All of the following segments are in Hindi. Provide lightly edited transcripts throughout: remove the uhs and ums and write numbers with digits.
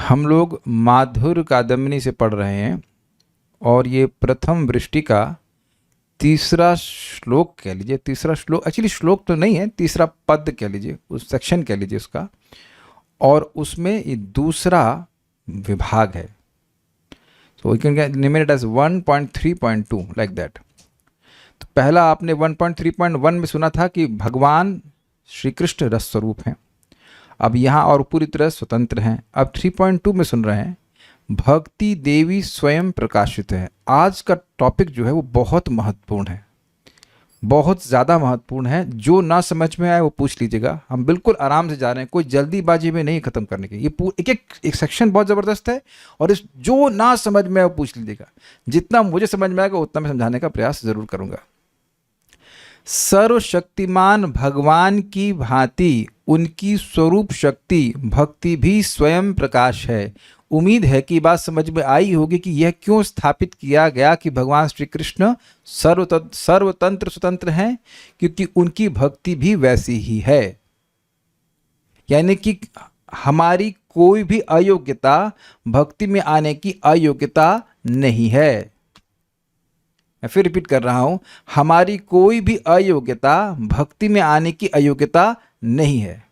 हम लोग माधुर्य कादम्बिनी से पढ़ रहे हैं और ये प्रथम वृष्टि का तीसरा श्लोक कह लीजिए, तीसरा श्लोक, एक्चुअली श्लोक तो नहीं है, तीसरा पद कह लीजिए, उस सेक्शन कह लीजिए उसका, और उसमें ये दूसरा विभाग है। So we can name it as 1.3.2 like that. तो पहला आपने 1.3.1 में सुना था कि भगवान श्री कृष्ण रस स्वरूप हैं, अब यहाँ और पूरी तरह स्वतंत्र हैं। अब 3.2 में सुन रहे हैं भक्ति देवी स्वयं प्रकाशित है। आज का टॉपिक जो है वो बहुत महत्वपूर्ण है, बहुत ज़्यादा महत्वपूर्ण है। जो ना समझ में आए वो पूछ लीजिएगा, हम बिल्कुल आराम से जा रहे हैं, कोई जल्दीबाजी में नहीं ख़त्म करने की। ये एक सेक्शन बहुत ज़बरदस्त है और इस जो ना समझ में आए वो पूछ लीजिएगा। जितना मुझे समझ में आएगा उतना मैं समझाने का प्रयास ज़रूर करूँगा। सर्वशक्तिमान भगवान की भांति उनकी स्वरूप शक्ति भक्ति भी स्वयं प्रकाश है। उम्मीद है कि बात समझ में आई होगी कि यह क्यों स्थापित किया गया कि भगवान श्री कृष्ण सर्वतंत्र स्वतंत्र हैं, क्योंकि उनकी भक्ति भी वैसी ही है। यानी कि हमारी कोई भी अयोग्यता भक्ति में आने की अयोग्यता नहीं है। मैं फिर रिपीट कर रहा हूं, हमारी कोई भी अयोग्यता भक्ति में आने की अयोग्यता नहीं है।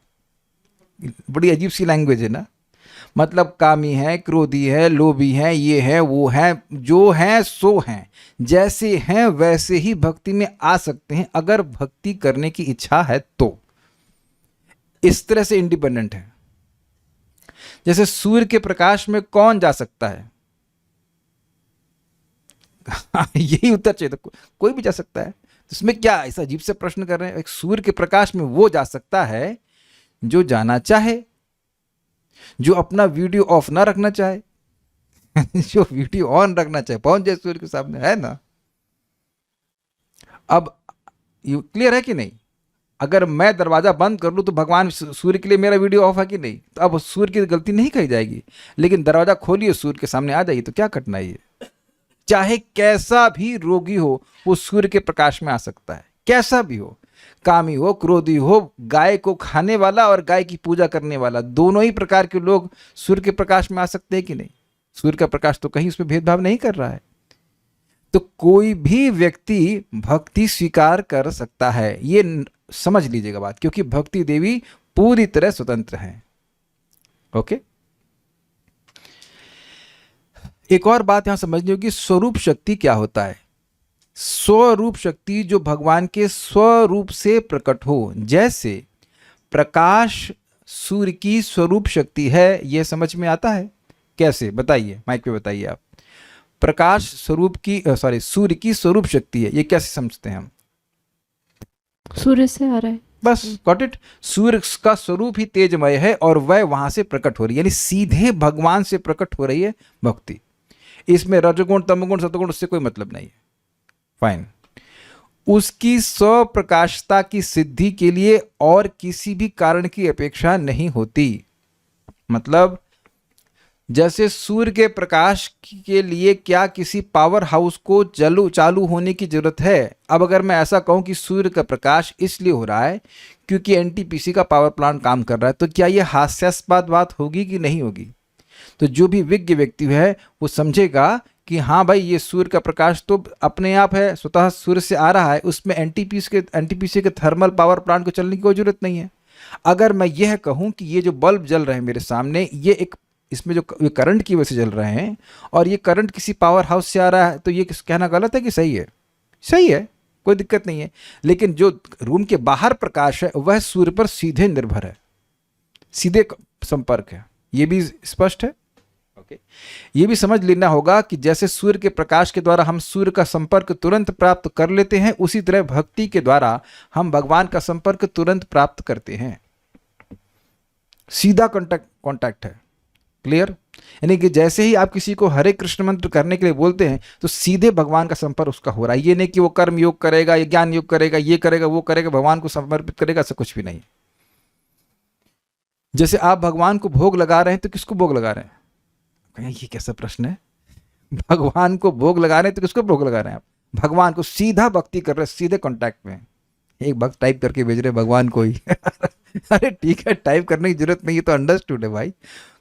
बड़ी अजीब सी लैंग्वेज है ना, मतलब कामी है, क्रोधी है, लोभी है, ये है, वो है, जो है सो हैं, जैसे हैं वैसे ही भक्ति में आ सकते हैं अगर भक्ति करने की इच्छा है तो। इस तरह से इंडिपेंडेंट है। जैसे सूर्य के प्रकाश में कौन जा सकता है? यही उत्तर चाहिए था, कोई भी जा सकता है। इसमें क्या ऐसा अजीब से प्रश्न कर रहे हैं? एक सूर्य के प्रकाश में वो जा सकता है जो जाना चाहे, जो अपना वीडियो ऑफ ना रखना चाहे, जो वीडियो ऑन रखना चाहे पहुंच जाए सूर्य के सामने, है ना। अब ये क्लियर है कि नहीं? अगर मैं दरवाजा बंद कर लूं तो भगवान सूर्य के लिए मेरा वीडियो ऑफ है कि नहीं? तो अब सूर्य की गलती नहीं कही जाएगी, लेकिन दरवाजा खोलिए, सूर्य के सामने आ जाइए, तो क्या कठिनाई है? चाहे कैसा भी रोगी हो वो सूर्य के प्रकाश में आ सकता है, कैसा भी हो, कामी हो, क्रोधी हो, गाय को खाने वाला और गाय की पूजा करने वाला, दोनों ही प्रकार के लोग सूर्य के प्रकाश में आ सकते हैं कि नहीं? सूर्य का प्रकाश तो कहीं उसमें भेदभाव नहीं कर रहा है। तो कोई भी व्यक्ति भक्ति स्वीकार कर सकता है, ये समझ लीजिएगा बात, क्योंकि भक्ति देवी पूरी तरह स्वतंत्र हैं। ओके, एक और बात यहां समझनी होगी, स्वरूप शक्ति क्या होता है? स्वरूप शक्ति जो भगवान के स्वरूप से प्रकट हो, जैसे प्रकाश सूर्य की स्वरूप शक्ति है, यह समझ में आता है? कैसे बताइए, माइक पे बताइए आप। प्रकाश स्वरूप की सूर्य की स्वरूप शक्ति है, ये कैसे समझते हैं हम? सूर्य से आ रहा है, बस गॉट इट। सूर्य का स्वरूप ही तेजमय है और वह वहां से प्रकट हो रही है, यानी सीधे भगवान से प्रकट हो रही है भक्ति। इसमें रजगुण, तमगुण, सतगुण उससे कोई मतलब नहीं है। फाइन। उसकी स्वप्रकाशता की सिद्धि के लिए और किसी भी कारण की अपेक्षा नहीं होती। मतलब जैसे सूर्य के प्रकाश के लिए क्या किसी पावर हाउस को चालू होने की जरूरत है? अब अगर मैं ऐसा कहूं कि सूर्य का प्रकाश इसलिए हो रहा है क्योंकि एनटीपीसी का पावर प्लांट काम कर रहा है, तो क्या यह हास्यास्पद बात होगी कि नहीं होगी? तो जो भी विज्ञ व्यक्ति है वो समझेगा कि हाँ भाई, ये सूर्य का प्रकाश तो अपने आप है, स्वतः सूर्य से आ रहा है, उसमें एनटीपीसी के थर्मल पावर प्लांट को चलने की कोई जरूरत नहीं है। अगर मैं यह कहूं कि ये जो बल्ब जल रहे हैं मेरे सामने, ये एक इसमें जो करंट की वजह से जल रहे हैं और ये करंट किसी पावर हाउस से आ रहा है, तो ये कहना गलत है कि सही है? सही है, कोई दिक्कत नहीं है। लेकिन जो रूम के बाहर प्रकाश है वह सूर्य पर सीधे निर्भर है, सीधे संपर्क है। ये भी स्पष्ट है? ओके, ये भी समझ लेना होगा कि जैसे सूर्य के प्रकाश के द्वारा हम सूर्य का संपर्क तुरंत प्राप्त कर लेते हैं, उसी तरह भक्ति के द्वारा हम भगवान का संपर्क तुरंत प्राप्त करते हैं। सीधा कांटेक्ट है। क्लियर? यानी कि जैसे ही आप किसी को हरे कृष्ण मंत्र करने के लिए बोलते हैं तो सीधे भगवान का संपर्क उसका हो रहा है। ये नहीं कि वो कर्म योग करेगा, ये ज्ञान योग करेगा, ये करेगा, वो करेगा, भगवान को समर्पित करेगा, ऐसा कुछ भी नहीं। जैसे आप भगवान को भोग लगा रहे हैं तो किसको भोग लगा रहे हैं? ये कैसा प्रश्न है? भगवान को भोग लगा रहे हैं तो किसको भोग लगा रहे हैं आप? भगवान को। सीधा भक्ति कर रहे हैं, सीधे कांटेक्ट में। एक भक्त टाइप करके भेज रहे भगवान को ही। अरे ठीक है, टाइप करने की जरूरत नहीं है, तो अंडरस्टूड है भाई।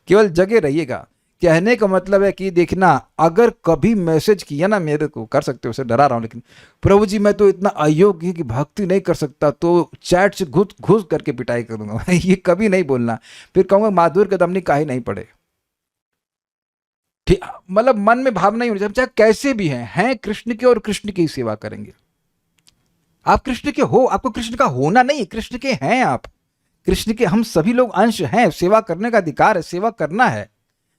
केवल जगे रहिएगा। कहने का मतलब है कि देखना, अगर कभी मैसेज किया ना मेरे को, कर सकते हो, उसे डरा रहा हूं, लेकिन प्रभु जी मैं तो इतना अयोग्य कि भक्ति नहीं कर सकता, तो चैट से घुस घुस करके पिटाई करूंगा। ये कभी नहीं बोलना। फिर कहूंगा माधुर के दमनी काहे नहीं पड़े। ठीक, मतलब मन में भावना नहीं होनी चाहिए, चाहे कैसे भी हैं कृष्ण के और कृष्ण की सेवा करेंगे। आप कृष्ण के हो, आपको कृष्ण का होना नहीं, कृष्ण के हैं आप। कृष्ण के हम सभी लोग अंश हैं, सेवा करने का अधिकार है, सेवा करना है।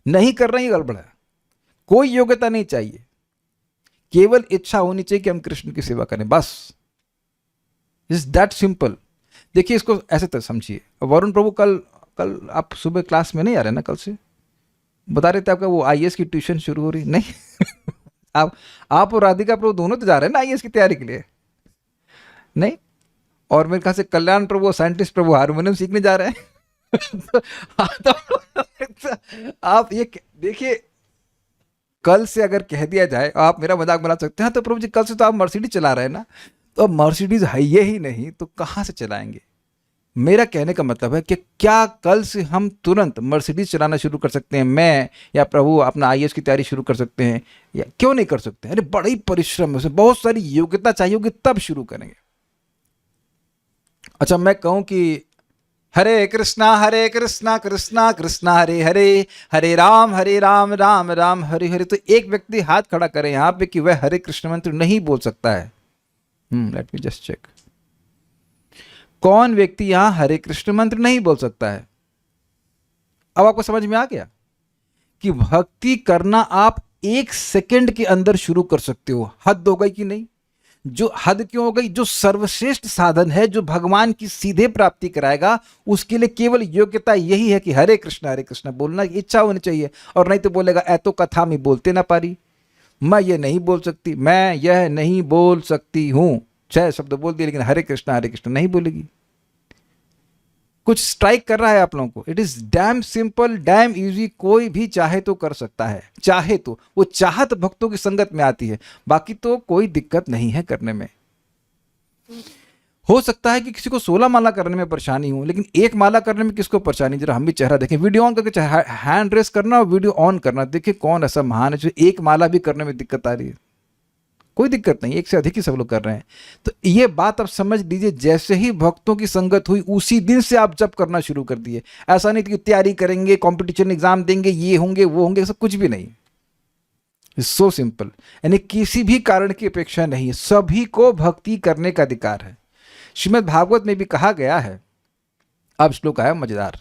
नहीं कर रहे हैं गड़बड़ है। कोई योग्यता नहीं चाहिए, केवल इच्छा होनी चाहिए कि हम कृष्ण की सेवा करें, बस। Is that simple. देखिए इसको ऐसे तो समझिए। वरुण प्रभु कल कल आप सुबह क्लास में नहीं आ रहे ना, कल से बता रहे थे आपका वो आईएएस की ट्यूशन शुरू हो रही नहीं? आप और राधिका प्रभु दोनों तो जा रहे हैं ना आईएएस की तैयारी के लिए, नहीं? और मेरे ख्याल से कल्याण प्रभु, साइंटिस्ट प्रभु हारमोनियम सीखने जा रहे हैं। तो आप ये देखिए, कल से अगर कह दिया जाए, आप मेरा मजाक बना सकते हैं तो प्रभु जी कल से तो आप मर्सिडीज चला रहे हैं ना, तो अब मर्सिडीज है ये ही नहीं तो कहां से चलाएंगे? मेरा कहने का मतलब है कि क्या कल से हम तुरंत मर्सिडीज चलाना शुरू कर सकते हैं, मैं या प्रभु अपना आईएएस की तैयारी शुरू कर सकते हैं, या क्यों नहीं कर सकते? अरे बड़ा ही परिश्रम है, उसमें बहुत सारी योग्यता चाहिए होगी, तब शुरू करेंगे। अच्छा, मैं कहूं कि हरे कृष्णा कृष्णा कृष्णा हरे हरे, हरे राम राम राम हरे हरे, तो एक व्यक्ति हाथ खड़ा करे यहां पे कि वह हरे कृष्ण मंत्र नहीं बोल सकता है। लेट मी जस्ट चेक, कौन व्यक्ति यहां हरे कृष्ण मंत्र नहीं बोल सकता है? अब आपको समझ में आ गया कि भक्ति करना आप 1 सेकंड के अंदर शुरू कर सकते हो। हद हो गई कि नहीं? जो हद क्यों हो गई? जो सर्वश्रेष्ठ साधन है, जो भगवान की सीधे प्राप्ति कराएगा, उसके लिए केवल योग्यता यही है कि हरे कृष्णा बोलना की इच्छा होनी चाहिए। और नहीं तो बोलेगा ए तो कथा में बोलते ना पारी, मैं ये नहीं बोल सकती, मैं यह नहीं बोल सकती हूं, 6 शब्द बोल दिए लेकिन हरे कृष्णा नहीं बोलेगी। कुछ स्ट्राइक कर रहा है आप लोगों को? It is damn simple, dam easy, कोई भी चाहे तो कर सकता है। चाहे तो, वो चाहत भक्तों की संगत में आती है, बाकी तो कोई दिक्कत नहीं है करने में। हो सकता है कि किसी को 16 माला करने में परेशानी हो, लेकिन 1 माला करने में किसको परेशानी? जरा हम भी चेहरा देखें, वीडियो ऑन करके हैंड रेस करना और वीडियो ऑन करना, देखिए कौन ऐसा महान है जो 1 माला भी करने में दिक्कत आ रही है। कोई दिक्कत नहीं, 1 से अधिक ही सब लोग कर रहे हैं। तो ये बात आप समझ लीजिए, जैसे ही भक्तों की संगत हुई उसी दिन से आप जप करना शुरू कर दिए। ऐसा नहीं कि तैयारी करेंगे, कंपटीशन एग्जाम देंगे, ये होंगे वो होंगे, सब कुछ भी नहीं। सो सिंपल, यानी किसी भी कारण की अपेक्षा नहीं है, सभी को भक्ति करने का अधिकार है। श्रीमद् भागवत में भी कहा गया है। अब श्लोक आया मजेदार,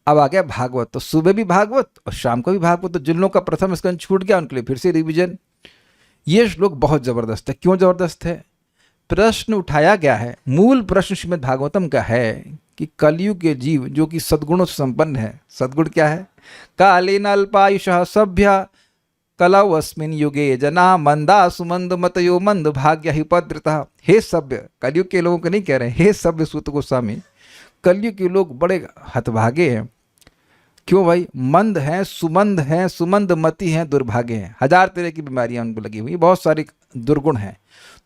अब आ गया भागवत, तो सुबह भी भागवत और शाम को भी भागवत। तो जिन लोगों का प्रथम स्कंद छूट गया उनके लिए फिर से रिविजन। ये श्लोक बहुत जबरदस्त है। क्यों जबरदस्त है? प्रश्न उठाया गया है, मूल प्रश्न श्रीमद् भागवतम का है कि कलयुग के जीव जो कि सद्गुणों से संपन्न है, सद्गुण क्या है? कालेन अल्पायुषः सभ्य कलौ अस्मिन् युगे जना मंदा सुमंद मतयो मंद भाग्य हिपद्रतः। हे सभ्य, कलयुग के लोगों को नहीं कह रहे, हे सभ्य सूत गोस्वामी, कलयुग के लोग बड़े हतभागे हैं। क्यों भाई? मंद हैं, सुमंद मती हैं, दुर्भागे हैं, 1000 तरह की बीमारियां उनको लगी हुई, बहुत सारे दुर्गुण हैं।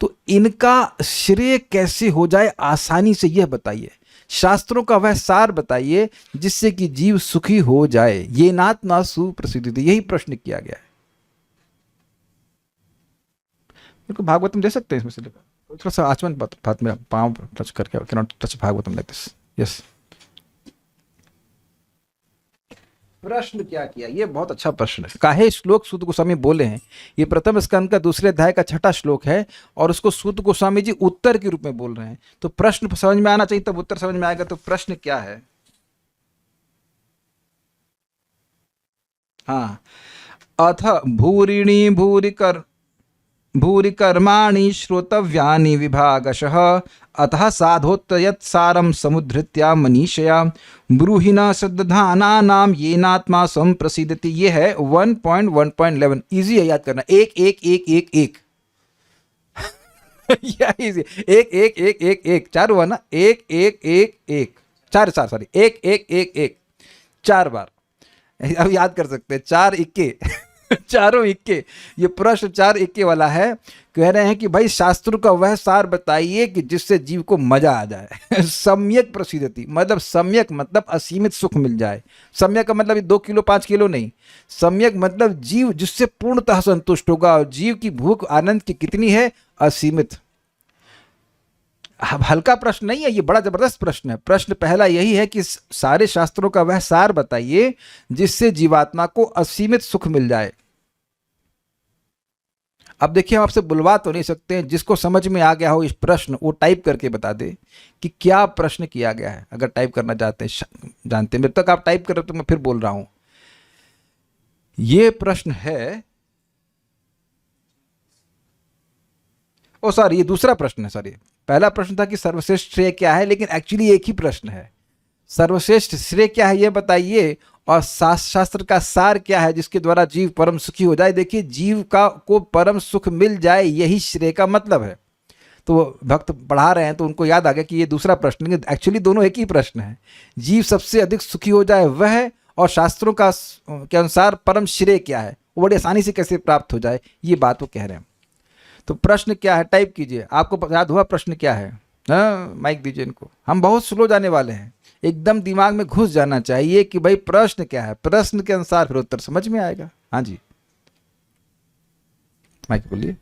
तो इनका श्रेय कैसे हो जाए आसानी से, यह बताइए। शास्त्रों का वह सार बताइए जिससे कि जीव सुखी हो जाए। ये नात्मा सुप्रसिद्ध, यही प्रश्न किया गया है। मेरे को भागवतम दे सकते हैं इसमें से लेकर? थोड़ा सा आचमन बात मेरा पाँव टच करके, can not touch Bhagavatam like this. Yes. प्रश्न क्या किया? ये बहुत अच्छा प्रश्न है। काहे श्लोक सूत गोस्वामी बोले हैं? ये प्रथम स्कंद का 2 अध्याय का 6ठा श्लोक है और उसको सूत गोस्वामी जी उत्तर के रूप में बोल रहे हैं। तो प्रश्न समझ में आना चाहिए, तब उत्तर समझ में आएगा। तो प्रश्न क्या है? हाँ, अथ भूरिणी भूरि कर्माणि श्रोतव्यानि विभागशः अतः साधोत्तयत्सारं समुद्धृत्या मनीषया ब्रूहिणा श्रद्धानानां येनात्मा संप्रसीदति। ये है 1.1.11। इजी है याद करना, 1 1 1 1 1 या इजी 1 1 1 1 1 4 हुआ ना, 1 1 1 1 4 4 1 1 1 1 4 बार। अब याद कर सकते हैं, 4 इक्के चारों इक्के। ये प्रश्न 4 इक्के वाला है। कह रहे हैं कि भाई शास्त्रों का वह सार बताइए कि जिससे जीव को मजा आ जाए। सम्यक प्रसिद्धति, मतलब सम्यक मतलब असीमित सुख मिल जाए। सम्यक का मतलब 2 किलो 5 किलो नहीं, सम्यक मतलब जीव जिससे पूर्णतः संतुष्ट होगा। और जीव की भूख आनंद की कितनी है? असीमित। अब हल्का प्रश्न नहीं है, ये बड़ा जबरदस्त प्रश्न है। प्रश्न पहला यही है कि सारे शास्त्रों का वह सार बताइए जिससे जीवात्मा को असीमित सुख मिल जाए। अब देखिए, हम आपसे बुलवा तो नहीं सकते हैं। जिसको समझ में आ गया हो इस प्रश्न, वो टाइप करके बता दे कि क्या प्रश्न किया गया है। अगर टाइप करना चाहते हैं, जानते हैं, मेरे तक आप टाइप कर रहे हो तो मैं फिर बोल रहा हूं। ये प्रश्न है, ओ सॉरी, ये दूसरा प्रश्न है। सॉरी, पहला प्रश्न था कि सर्वश्रेष्ठ श्रेय क्या है, लेकिन एक्चुअली एक ही प्रश्न है। सर्वश्रेष्ठ श्रेय क्या है ये बताइए, और शास्त्र का सार क्या है जिसके द्वारा जीव परम सुखी हो जाए। देखिए, जीव का को परम सुख मिल जाए, यही श्रेय का मतलब है। तो भक्त पढ़ा रहे हैं तो उनको याद आ गया कि ये दूसरा प्रश्न, लेकिन एक्चुअली दोनों एक ही प्रश्न है। जीव सबसे अधिक सुखी हो जाए वह, और शास्त्रों का के अनुसार परम श्रेय क्या है, वो बड़ी आसानी से कैसे प्राप्त हो जाए, ये बात वो कह रहे हैं। तो प्रश्न क्या है, टाइप कीजिए। आपको याद हुआ प्रश्न क्या है? हाँ, माइक दीजिए इनको। हम बहुत स्लो जाने वाले हैं, एकदम दिमाग में घुस जाना चाहिए कि भाई प्रश्न क्या है। प्रश्न के अनुसार फिर उत्तर समझ में आएगा। हाँ जी, माइक बोलिए।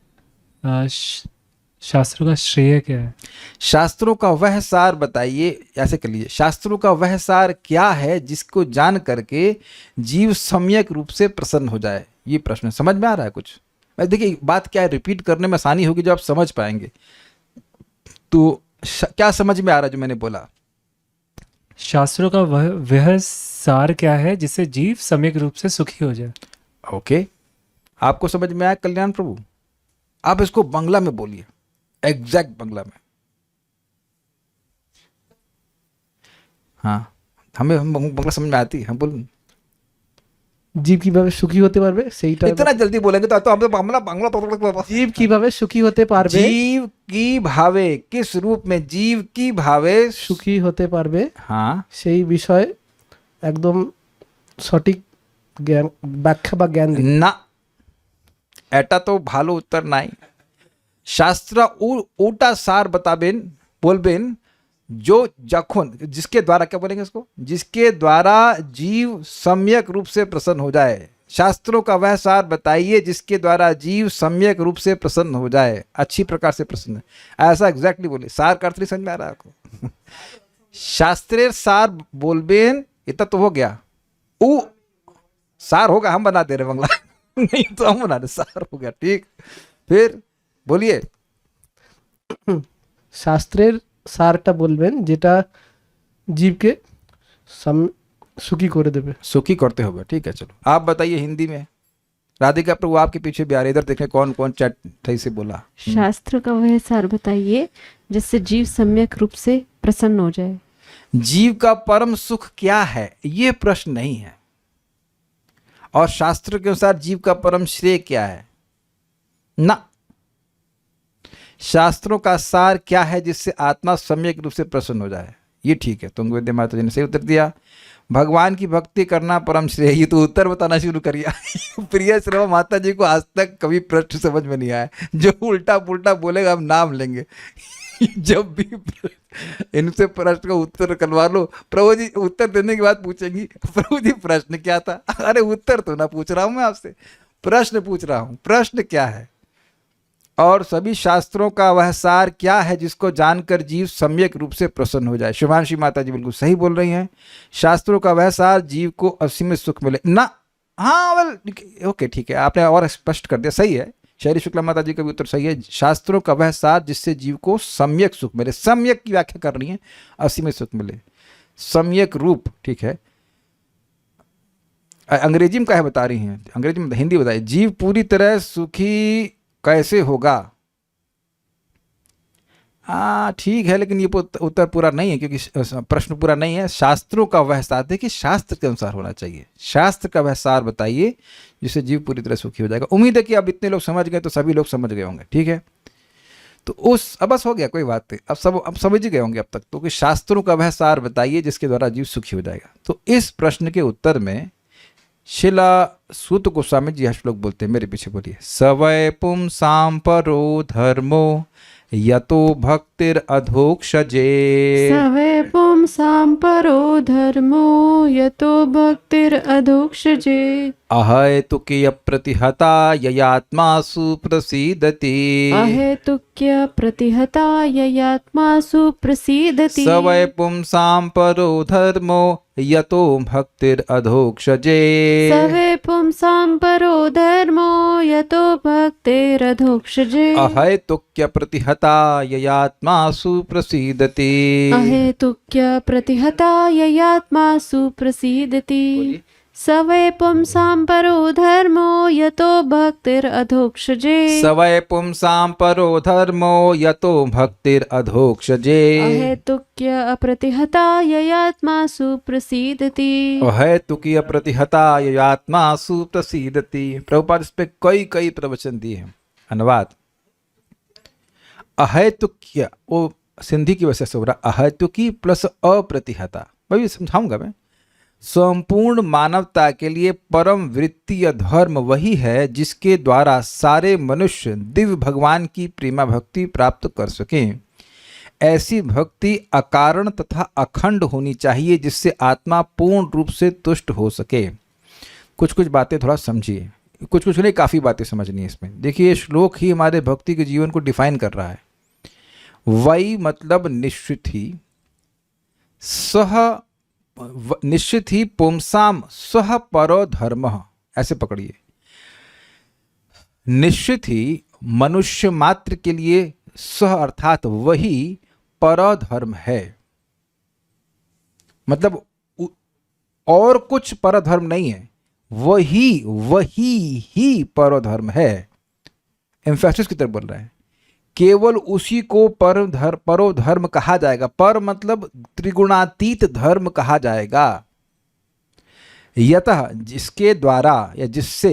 शास्त्रों का श्रेय क्या है? शास्त्रों का वह सार बताइए, ऐसे कर लीजिए। शास्त्रों का वह सार क्या है जिसको जान करके जीव सम्यक रूप से प्रसन्न हो जाए। ये प्रश्न समझ में आ रहा है कुछ? देखिए, बात क्या है, रिपीट करने में आसानी होगी जब आप समझ पाएंगे। तो क्या समझ में आ रहा है जो मैंने बोला? शास्त्रों का वह सार क्या है जिससे जीव सम्यक रूप से सुखी हो जाए। ओके, आपको समझ में आया कल्याण प्रभु? आप इसको बांग्ला में बोलिए, एग्जैक्ट बांग्ला में। हाँ, हमें बांग्ला समझ में आती है, हम बोल। জীব কিভাবে সুখী হতে পারবে সেইটা इतना जल्दी बोलेंगे तो हम तो बांग्ला। জীব কিভাবে সুখী হতে পারবে, जीव की भावे, किस रूप में जीव की भावे সুখী হতে পারবে हाँ, সেই বিষয়ে একদম সঠিক জ্ঞান ব্যাখ্যা বা জ্ঞান দিন। না, এটা তো ভালো উত্তর নাই। শাস্ত্র उल्टा सार बताबेन, बोलबेन जो जखन, जिसके द्वारा, क्या बोलेंगे इसको, जिसके द्वारा जीव सम्यक रूप से प्रसन्न हो जाए। शास्त्रों का वह सार बताइए जिसके द्वारा जीव सम्यक रूप से प्रसन्न हो जाए, अच्छी प्रकार से प्रसन्न। ऐसा एग्जैक्टली बोले। सार का अर्थ नहीं समझ में आ रहा है आपको? शास्त्रेर सार बोलबेन, इतना तो हो गया। उ सार होगा, हम बना दे रहे बांग्ला। नहीं तो हम बना दे, सार हो गया, ठीक। फिर बोलिए। শাস্ত্রের সারটা বলবেন যেটা জীবকে সুখী করে দেবে। सुखी करते होगा, ठीक है। चलो आप बताइए हिंदी में। राधिका प्रभु आपके पीछे भी आ रहे, इधर देखें कौन कौन चैट सही से बोला। शास्त्र का वह सार बताइए जिससे जीव सम्यक रूप से प्रसन्न हो जाए। जीव का परम सुख क्या है, ये प्रश्न नहीं है। और शास्त्र के अनुसार जीव का परम श्रेय क्या है, ना। शास्त्रों का सार क्या है जिससे आत्मा सम्यक रूप से प्रसन्न हो जाए, ये ठीक है। तुंगवेद्य माता जी ने सही उत्तर दिया। भगवान की भक्ति करना परम श्रेय, ये तो उत्तर बताना शुरू करिए। प्रिय श्रवा माता जी को आज तक कभी प्रश्न समझ में नहीं आया। जो उल्टा पुल्टा बोलेगा हम नाम लेंगे। जब भी इनसे प्रश्न का उत्तर करवा लो, प्रभु जी उत्तर देने के बाद पूछेंगी प्रभु जी प्रश्न क्या था। अरे उत्तर तो ना पूछ रहा हूं मैं आपसे, प्रश्न पूछ रहा हूं, प्रश्न क्या है। और सभी शास्त्रों का वह सार क्या है जिसको जानकर जीव सम्यक रूप से प्रसन्न हो जाए। शुभांशी माता जी बिल्कुल सही बोल रही हैं। शास्त्रों का वह सार जीव को असीमित सुख मिले, ना। हाँ वेल ओके, ठीक है, आपने और स्पष्ट कर दिया, सही है। शैरी शुक्ला माता जी का भी उत्तर सही है। शास्त्रों का वह सार जिससे जीव को सम्यक सुख मिले, सम्यक की व्याख्या करनी है, असीमित सुख मिले, सम्यक रूप, ठीक है। अंग्रेजी में क्या है बता रही हैं, अंग्रेजी में, हिंदी बताइए। जीव पूरी तरह सुखी कैसे होगा? हाँ ठीक है, लेकिन ये उत्तर पूरा नहीं है, क्योंकि प्रश्न पूरा नहीं है। शास्त्रों का वह सार, देखिए शास्त्र के अनुसार होना चाहिए। शास्त्र का वह सार बताइए जिससे जीव पूरी तरह सुखी हो जाएगा। उम्मीद है कि अब इतने लोग समझ गए तो सभी लोग समझ गए होंगे, ठीक है। तो अब बस हो गया, कोई बात नहीं, अब समझ ही गए होंगे अब तक तो, कि शास्त्रों का वह सार बताइए जिसके द्वारा जीव सुखी हो जाएगा। तो इस प्रश्न के उत्तर में शिला सूत गोस्वामी जी यह श्लोक बोलते हैं, मेरे पीछे बोलिए। सवै पुंसां परो धर्मो यतो भक्तिर अधोक्षजे। सवै पुंसां परो धर्मो यतो भक्तिर अधोक्षजे। अहेतुकीय प्रतिहता ययात्मासु प्रसीदति। अहेतुक्य प्रतिहता ययात्मासु प्रसीदति। सवै पुंसां परो धर्मो यतो भक्तिर अधोक्षजे। सवै पुंसां परो धर्मो यतो भक्तिर अधोक्षजे। अहेतुक्य प्रतिहता ययात्मासु प्रसीदति। अहेतुक्य प्रतिहता ययात्मासु प्रसीदति। सवै पुंसां परो धर्मो यतो भक्तिर अधोक्षजे। सवै पुंसां परो धर्मो यतो भक्तिर अधोक्षजे। अहेतुक्य अप्रतिहता ययात्मासु प्रसीदति। अहेतुकीय प्रतिहता ययात्मासु प्रसीदति। प्रभुपाद इस पे कई प्रवचन दिए हैं। अनुवाद, अहेतुक्य वो सिंधी की वजह से हो रहा, अहेतुकी प्लस अप्रतिहता, मैं भी समझाऊंगा मैं। संपूर्ण मानवता के लिए परम वृत्तीय धर्म वही है जिसके द्वारा सारे मनुष्य दिव्य भगवान की प्रेमा भक्ति प्राप्त कर सकें। ऐसी भक्ति अकारण तथा अखंड होनी चाहिए जिससे आत्मा पूर्ण रूप से तुष्ट हो सके। कुछ बातें थोड़ा समझिए, कुछ नहीं, काफ़ी बातें समझनी है इसमें। देखिए, ये श्लोक ही हमारे भक्ति के जीवन को डिफाइन कर रहा है। वही मतलब निश्चित ही, सह निश्चित ही, पुंसाम सह परो धर्म, ऐसे पकड़िए। निश्चित ही मनुष्य मात्र के लिए सह अर्थात वही पर धर्म है। मतलब और कुछ पर धर्म नहीं है, वही ही पर धर्म है। एम्फेसिस की तरफ बोल रहा है, केवल उसी को परो धर्म कहा जाएगा। पर मतलब त्रिगुणातीत धर्म कहा जाएगा। यतः जिसके द्वारा या जिससे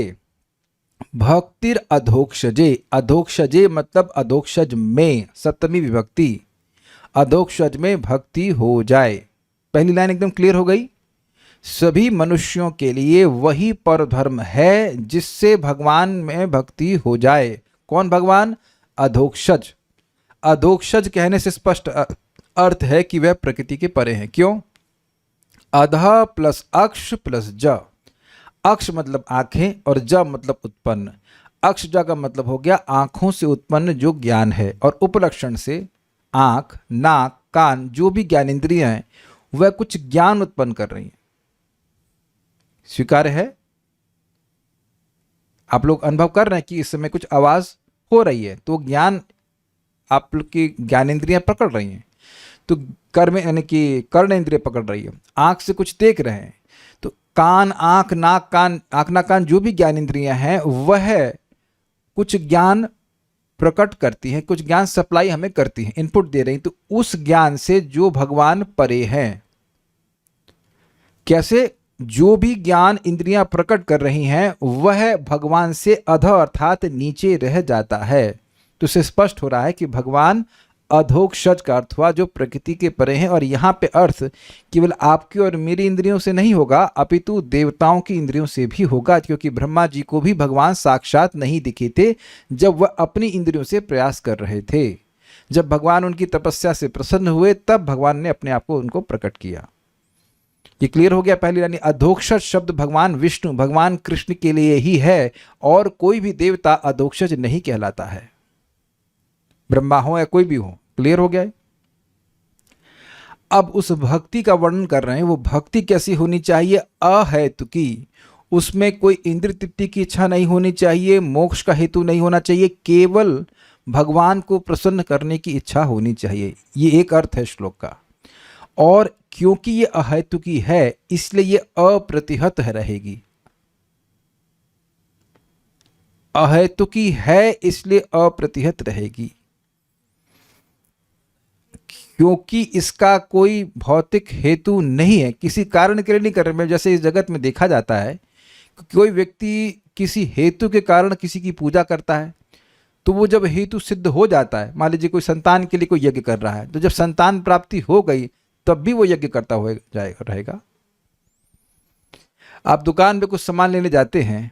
भक्तिर अधोक्षजे, अधोक्षजे मतलब अधोक्षज में, सप्तमी विभक्ति, अधोक्षज में भक्ति हो जाए। पहली लाइन एकदम क्लियर हो गई। सभी मनुष्यों के लिए वही पर धर्म है जिससे भगवान में भक्ति हो जाए। कौन भगवान? अधोक्षज। अधोक्षज कहने से स्पष्ट अर्थ है कि वह प्रकृति के परे हैं। क्यों? अधः प्लस अक्ष प्लस ज। अक्ष मतलब आंखें और ज मतलब उत्पन्न। अक्ष ज का मतलब हो गया आंखों से उत्पन्न जो ज्ञान है, और उपलक्षण से आंख, नाक, कान, जो भी ज्ञानेंद्रियां हैं वह कुछ ज्ञान उत्पन्न कर रही हैं। स्वीकार्य है? आप लोग अनुभव कर रहे हैं कि इस समय कुछ आवाज हो रही है, तो ज्ञान आप लोग की ज्ञानेंद्रियां पकड़ रही हैं। तो कर्म यानी कि कर्ण इंद्रिय पकड़ रही है। आंख से कुछ देख रहे हैं, तो कान, आंख, नाक, कान, आंख, नाक, कान, जो भी ज्ञानेंद्रियां हैं वह कुछ ज्ञान प्रकट करती हैं, कुछ ज्ञान सप्लाई हमें करती हैं, इनपुट दे रही हैं। तो उस ज्ञान से जो भगवान परे हैं, कैसे? जो भी ज्ञान इंद्रियां प्रकट कर रही हैं वह भगवान से अध अर्थात नीचे रह जाता है। तो इससे स्पष्ट हो रहा है कि भगवान अधोक्षज का अर्थ हुआ जो प्रकृति के परे हैं। और यहाँ पे अर्थ केवल आपकी और मेरी इंद्रियों से नहीं होगा, अपितु देवताओं की इंद्रियों से भी होगा, क्योंकि ब्रह्मा जी को भी भगवान साक्षात नहीं दिखे थे जब वह अपनी इंद्रियों से प्रयास कर रहे थे। जब भगवान उनकी तपस्या से प्रसन्न हुए तब भगवान ने अपने आप को उनको प्रकट किया। ये क्लियर हो गया पहले। यानी अधोक्षज शब्द भगवान विष्णु, भगवान कृष्ण के लिए ही है, और कोई भी देवता अधोक्षज नहीं कहलाता है, ब्रह्मा हो या कोई भी हो। क्लियर हो गया है? अब उस भक्ति का वर्णन कर रहे हैं। वो भक्ति कैसी होनी चाहिए? अहेतुकी। उसमें कोई इंद्रिय तृप्ति की इच्छा नहीं होनी चाहिए, मोक्ष का हेतु नहीं होना चाहिए, केवल भगवान को प्रसन्न करने की इच्छा होनी चाहिए। ये एक अर्थ है श्लोक का। और क्योंकि ये अहेतुकी है इसलिए ये अप्रतिहत रहेगी। अहेतुकी है इसलिए अप्रतिहत रहेगी, क्योंकि इसका कोई भौतिक हेतु नहीं है, किसी कारण के लिए नहीं कर रहे। जैसे इस जगत में देखा जाता है कि कोई व्यक्ति किसी हेतु के कारण किसी की पूजा करता है, तो वो जब हेतु सिद्ध हो जाता है, मान लीजिए कोई संतान के लिए कोई यज्ञ कर रहा है, तो जब संतान प्राप्ति हो गई तब भी वो यज्ञ करता हुआ रहेगा। आप दुकान पे कुछ सामान लेने जाते हैं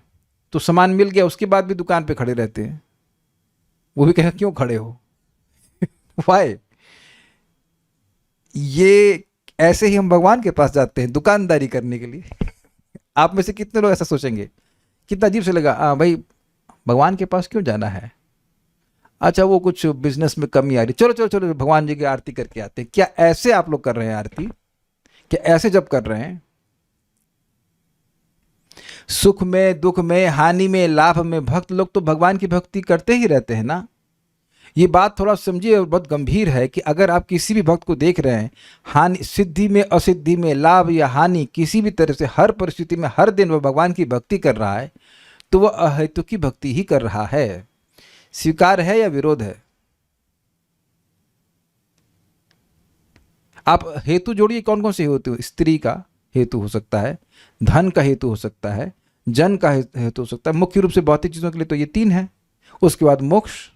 तो सामान मिल गया, उसके बाद भी दुकान पे खड़े रहते हैं, वो भी कहें क्यों खड़े हो वाई। ये ऐसे ही हम भगवान के पास जाते हैं दुकानदारी करने के लिए। आप में से कितने लोग ऐसा सोचेंगे? कितना अजीब से लगा, भाई भगवान के पास क्यों जाना है? अच्छा वो कुछ बिजनेस में कमी आ रही, चलो चलो चलो भगवान जी की आरती करके आते हैं। क्या ऐसे आप लोग कर रहे हैं आरती? क्या ऐसे जब कर रहे हैं? सुख में, दुख में, हानि में, लाभ में भक्त लोग तो भगवान की भक्ति करते ही रहते हैं ना। ये बात थोड़ा समझिए, और बहुत गंभीर है कि अगर आप किसी भी भक्त को देख रहे हैं, हानि, सिद्धि में, असिद्धि में, लाभ या हानि, किसी भी तरह से हर परिस्थिति में हर दिन वह भगवान की भक्ति कर रहा है, तो वह अहेतु की भक्ति ही कर रहा है। स्वीकार है या विरोध है? आप हेतु जोड़िए, कौन कौन से हेतु? स्त्री का हेतु हो सकता है, धन का हेतु हो सकता है, जन का हेतु हो सकता है। मुख्य रूप से भौतिक चीजों के लिए तो ये 3 है। उसके बाद मोक्ष।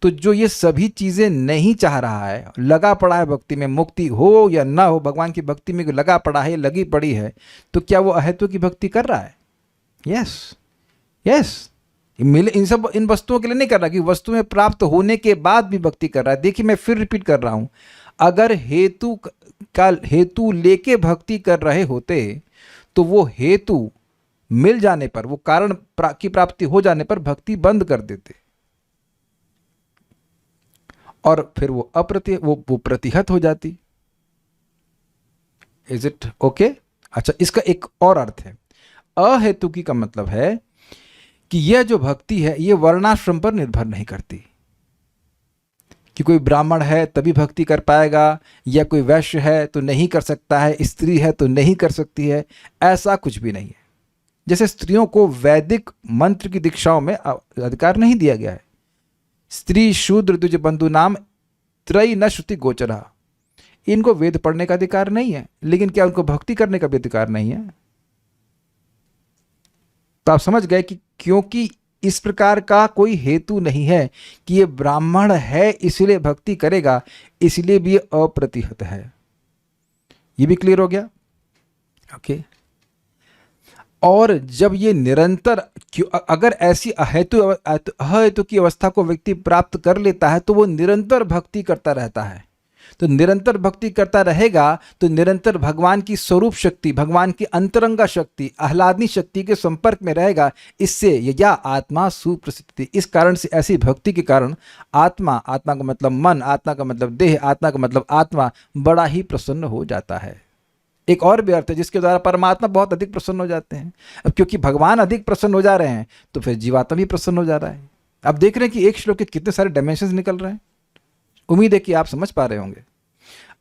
तो जो ये सभी चीजें नहीं चाह रहा है, लगा पड़ा है भक्ति में, मुक्ति हो या ना हो, भगवान की भक्ति में लगा पड़ा है, लगी पड़ी है, तो क्या वो अहेतु की भक्ति कर रहा है? Yes yes. इन वस्तुओं के लिए नहीं कर रहा, कि वस्तुएं प्राप्त होने के बाद भी भक्ति कर रहा है। देखिए मैं फिर रिपीट कर रहा हूं, अगर हेतु लेके भक्ति कर रहे होते तो वो हेतु मिल जाने पर, वो कारण की प्राप्ति हो जाने पर भक्ति बंद कर देते, और फिर वो वो प्रतिहत हो जाती। Is it okay? अच्छा, इसका एक और अर्थ है। अहेतुकी का मतलब है कि यह जो भक्ति है ये वर्णाश्रम पर निर्भर नहीं करती, कि कोई ब्राह्मण है तभी भक्ति कर पाएगा, या कोई वैश्य है तो नहीं कर सकता है, स्त्री है तो नहीं कर सकती है, ऐसा कुछ भी नहीं है। जैसे स्त्रियों को वैदिक मंत्र की दीक्षाओं में अधिकार नहीं दिया गया है। स्त्री शूद्र द्विज बंधु नाम त्रयी न श्रुति गोचरा, इनको वेद पढ़ने का अधिकार नहीं है, लेकिन क्या उनको भक्ति करने का भी अधिकार नहीं है? तो आप समझ गए कि क्योंकि इस प्रकार का कोई हेतु नहीं है कि ये ब्राह्मण है इसलिए भक्ति करेगा, इसलिए भी अप्रतिहत है। ये भी क्लियर हो गया? ओके। और जब ये निरंतर, अगर ऐसी अहेतु की अवस्था को व्यक्ति प्राप्त कर लेता है तो वो निरंतर भक्ति करता रहता है। तो निरंतर भक्ति करता रहेगा तो निरंतर भगवान की स्वरूप शक्ति, भगवान की अंतरंगा शक्ति, आह्लादनी शक्ति के संपर्क में रहेगा। इससे या आत्मा सुप्रसिद्धि, इस कारण से ऐसी भक्ति के कारण आत्मा का मतलब मन, आत्मा का मतलब देह, आत्मा का मतलब आत्मा, बड़ा ही प्रसन्न हो जाता है। एक और भी अर्थ है जिसके द्वारा परमात्मा बहुत अधिक प्रसन्न हो जाते हैं। अब क्योंकि भगवान अधिक प्रसन्न हो जा रहे हैं तो फिर जीवात्मा भी प्रसन्न हो जा रहा है। अब देख रहे हैं कि एक श्लोक के कितने सारे डायमेंशंस निकल रहे हैं। उम्मीद है कि आप समझ पा रहे होंगे।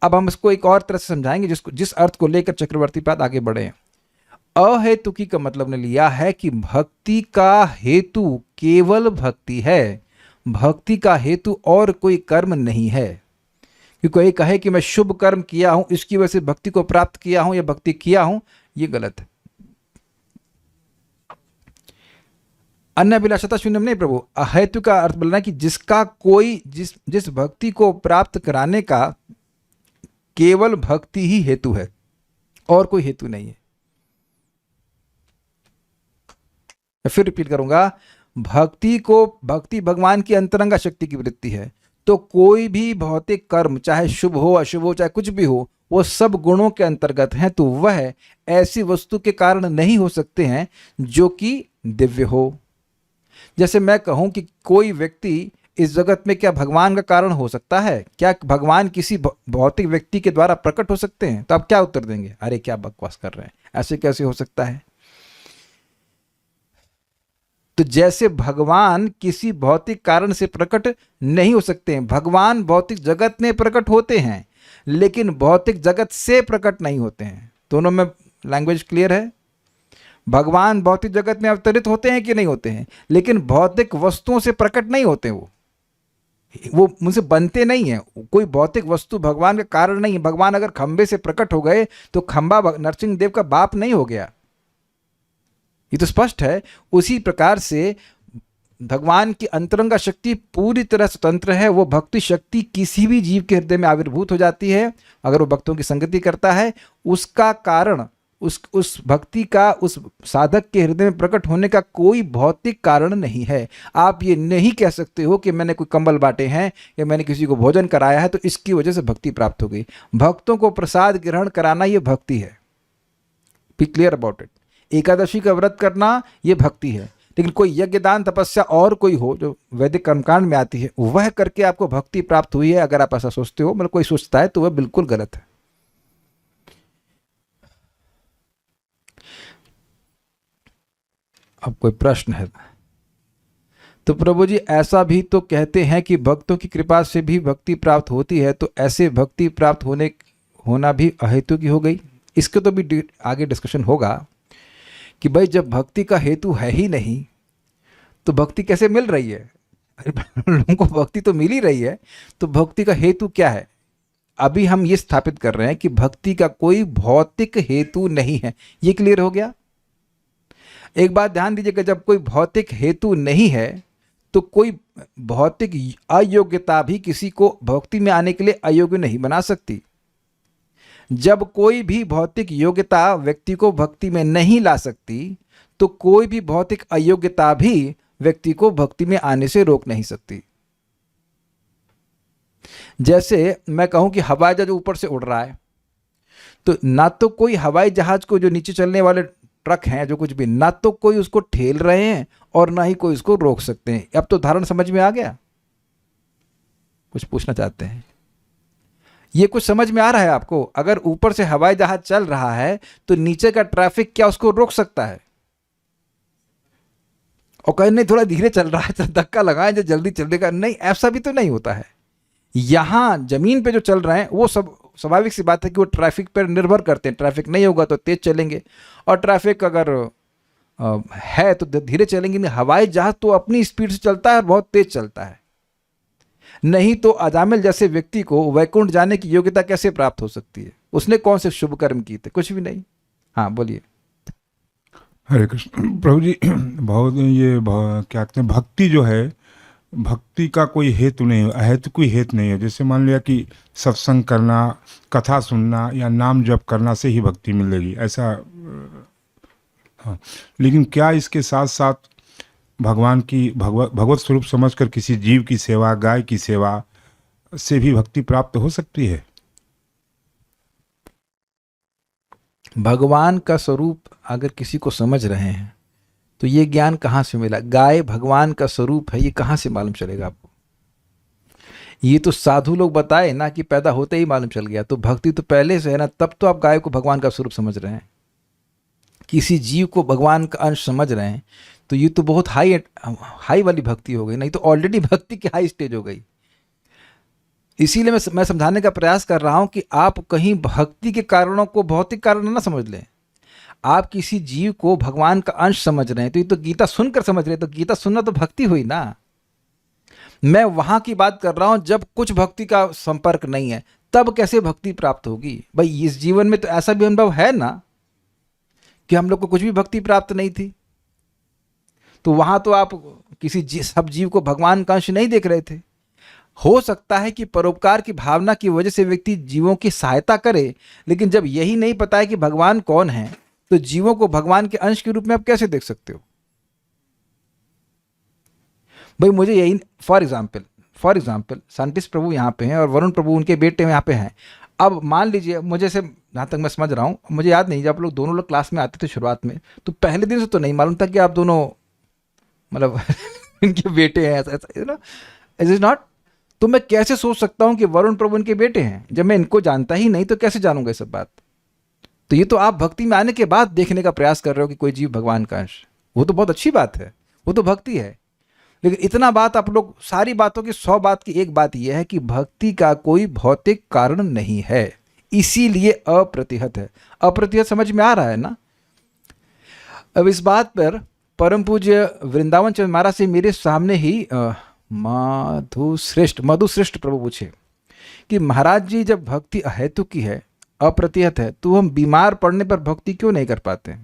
अब हम इसको एक और तरह से समझाएंगे, जिस अर्थ को लेकर चक्रवर्ती पाद आगे बढ़े हैं। अहेतुकी का मतलब ने लिया है कि भक्ति का हेतु केवल भक्ति है, भक्ति का हेतु और कोई कर्म नहीं है। कि कोई कहे कि मैं शुभ कर्म किया हूं, इसकी वजह से भक्ति को प्राप्त किया हूं या भक्ति किया हूं, ये गलत है। अन्य अभिलाषता शून्यम नहीं प्रभु। अहेतु का अर्थ बोलना है कि जिसका कोई जिस भक्ति को प्राप्त कराने का केवल भक्ति ही हेतु है और कोई हेतु नहीं है। मैं फिर रिपीट करूंगा, भक्ति भगवान की अंतरंगा शक्ति की वृत्ति है। तो कोई भी भौतिक कर्म, चाहे शुभ हो अशुभ हो, चाहे कुछ भी हो, वो सब गुणों के अंतर्गत हैं। तो वह ऐसी वस्तु के कारण नहीं हो सकते हैं जो कि दिव्य हो। जैसे मैं कहूं कि कोई व्यक्ति इस जगत में क्या भगवान का कारण हो सकता है? क्या भगवान किसी भौतिक व्यक्ति के द्वारा प्रकट हो सकते हैं? तो आप क्या उत्तर देंगे? अरे क्या बकवास कर रहे हैं, ऐसे कैसे हो सकता है? तो जैसे भगवान किसी भौतिक कारण से प्रकट नहीं हो सकते हैं, भगवान भौतिक जगत में प्रकट होते हैं लेकिन भौतिक जगत से प्रकट नहीं होते हैं। दोनों में लैंग्वेज क्लियर है? भगवान भौतिक जगत में अवतरित होते हैं कि नहीं होते हैं, लेकिन भौतिक वस्तुओं से प्रकट नहीं होते। वो मुझसे बनते नहीं है। कोई भौतिक वस्तु भगवान का कारण नहीं है। भगवान अगर खंबे से प्रकट हो गए तो खंबा नरसिंह देव का बाप नहीं हो गया, ये तो स्पष्ट है। उसी प्रकार से भगवान की अंतरंगा शक्ति पूरी तरह स्वतंत्र है। वो भक्ति शक्ति किसी भी जीव के हृदय में आविर्भूत हो जाती है अगर वो भक्तों की संगति करता है। उसका कारण उस भक्ति का उस साधक के हृदय में प्रकट होने का कोई भौतिक कारण नहीं है। आप ये नहीं कह सकते हो कि मैंने कोई कंबल बांटे हैं या मैंने किसी को भोजन कराया है तो इसकी वजह से भक्ति प्राप्त हो गई। भक्तों को प्रसाद ग्रहण कराना ये भक्ति है। Be clear about it. Ekadashi का व्रत करना ये भक्ति है। लेकिन कोई यज्ञ दान तपस्या और कोई हो जो वैदिक कर्मकांड में आती है, वह करके आपको भक्ति प्राप्त हुई है, अगर आप ऐसा सोचते हो, मतलब कोई सोचता है, तो वह बिल्कुल गलत है। अब कोई प्रश्न है तो प्रभु जी ऐसा भी तो कहते हैं कि भक्तों की कृपा से भी भक्ति प्राप्त होती है, तो ऐसे भक्ति प्राप्त होना भी अहेतु की हो गई। इसके तो भी आगे डिस्कशन होगा कि भाई जब भक्ति का हेतु है ही नहीं तो भक्ति कैसे मिल रही है? लोगों को भक्ति तो मिल ही रही है, तो भक्ति का हेतु क्या है? अभी हम ये स्थापित कर रहे हैं कि भक्ति का कोई भौतिक हेतु नहीं है। ये क्लियर हो गया? एक बात ध्यान दीजिएगा, जब कोई भौतिक हेतु नहीं है तो कोई भौतिक अयोग्यता भी किसी को भक्ति में आने के लिए अयोग्य नहीं बना सकती। जब कोई भी भौतिक योग्यता व्यक्ति को भक्ति में नहीं ला सकती, तो कोई भी भौतिक अयोग्यता भी व्यक्ति को भक्ति में आने से रोक नहीं सकती। जैसे मैं कहूं कि हवाई जहाज ऊपर से उड़ रहा है, तो ना तो कोई हवाई जहाज को जो नीचे चलने वाले ट्रक हैं जो कुछ भी, ना तो कोई उसको ठेल रहे हैं और ना ही कोई उसको रोक सकते हैं। अब तो उदाहरण समझ में आ गया? कुछ पूछना चाहते हैं? ये कुछ समझ में आ रहा है आपको? अगर ऊपर से हवाई जहाज चल रहा है तो नीचे का ट्रैफिक क्या उसको रोक सकता है? और कहीं नहीं थोड़ा धीरे चल रहा है तो धक्का लगाए जो जल्दी चलेगा, नहीं, ऐसा भी तो नहीं होता है। यहां जमीन पे जो चल रहे हैं वो सब स्वाभाविक सी बात है कि वो ट्रैफिक पर निर्भर करते हैं। ट्रैफिक नहीं होगा तो तेज चलेंगे, और ट्रैफिक अगर है तो धीरे चलेंगे। नहीं, हवाई जहाज तो अपनी स्पीड से चलता है और बहुत तेज चलता है। नहीं तो अजामिल जैसे व्यक्ति को वैकुंठ जाने की योग्यता कैसे प्राप्त हो सकती है? उसने कौन से शुभ कर्म किए थे? कुछ भी नहीं। हाँ बोलिए। हरे कृष्ण। प्रभु जी, क्या कहते हैं, भक्ति जो है, भक्ति का कोई हेतु नहीं है, अहेतु कोई हेतु नहीं है। जैसे मान लिया कि सत्संग करना, कथा सुनना या नाम जप करना से ही भक्ति मिलेगी, ऐसा। हाँ, लेकिन क्या इसके साथ साथ भगवान की भगवत स्वरूप समझकर किसी जीव की सेवा, गाय की सेवा से भी भक्ति प्राप्त हो सकती है? भगवान का स्वरूप अगर किसी को समझ रहे हैं तो ये ज्ञान कहाँ से मिला? गाय भगवान का स्वरूप है, ये कहाँ से मालूम चलेगा आपको? ये तो साधु लोग बताए ना कि पैदा होते ही मालूम चल गया। तो भक्ति तो पहले से है ना, तब तो आप गाय को भगवान का स्वरूप समझ रहे हैं, किसी जीव को भगवान का अंश समझ रहे हैं, तो ये तो बहुत हाई वाली भक्ति हो गई। नहीं तो ऑलरेडी भक्ति की हाई स्टेज हो गई। इसीलिए मैं समझाने का प्रयास कर रहा हूं कि आप कहीं भक्ति के कारणों को भौतिक कारण ना समझ लें। आप किसी जीव को भगवान का अंश समझ रहे हैं, तो ये तो गीता सुनकर समझ रहे हैं, तो गीता सुनना तो भक्ति हुई ना। मैं वहां की बात कर रहा हूं जब कुछ भक्ति का संपर्क नहीं है, तब कैसे भक्ति प्राप्त होगी? भाई इस जीवन में तो ऐसा भी अनुभव है ना कि हम लोग को कुछ भी भक्ति प्राप्त नहीं थी, तो वहां तो आप किसी सब जीव को भगवान का अंश नहीं देख रहे थे। हो सकता है कि परोपकार की भावना की वजह से व्यक्ति जीवों की सहायता करे, लेकिन जब यही नहीं पता है कि भगवान कौन है, तो जीवों को भगवान के अंश के रूप में आप कैसे देख सकते हो? भाई मुझे यही, फॉर एग्जाम्पल साइंटिस्ट प्रभु यहाँ पे हैं और वरुण प्रभु उनके बेटे यहाँ पे हैं। अब मान लीजिए, मुझे से जहाँ तक मैं समझ रहा हूँ, मुझे याद नहीं, जब लोग दोनों लोग क्लास में आते थे शुरुआत में, तो पहले दिन से तो नहीं मालूम था कि आप दोनों मतलब इनके बेटे हैं, ऐसा इज इट नॉट? तो मैं कैसे सोच सकता हूं कि वरुण प्रभु इनके बेटे हैं जब मैं इनको जानता ही नहीं? तो कैसे जानूंगा ये सब बात? तो ये तो आप भक्ति में आने के बाद देखने का प्रयास कर रहे हो कि कोई जीव भगवान का अंश, वो तो बहुत अच्छी बात है, वो तो भक्ति है। लेकिन इतना बात आप लोग, सारी बातों की 100 बात की एक बात यह है कि भक्ति का कोई भौतिक कारण नहीं है, इसीलिए अप्रतिहत है। अप्रतिहत समझ में आ रहा है ना? अब इस बात पर परम पूज्य वृंदावन चंद्र महाराज से मेरे सामने ही मधुश्रेष्ठ प्रभु पूछे कि महाराज जी, जब भक्ति अहेतु की है, अप्रतिहत है, तो हम बीमार पड़ने पर भक्ति क्यों नहीं कर पाते?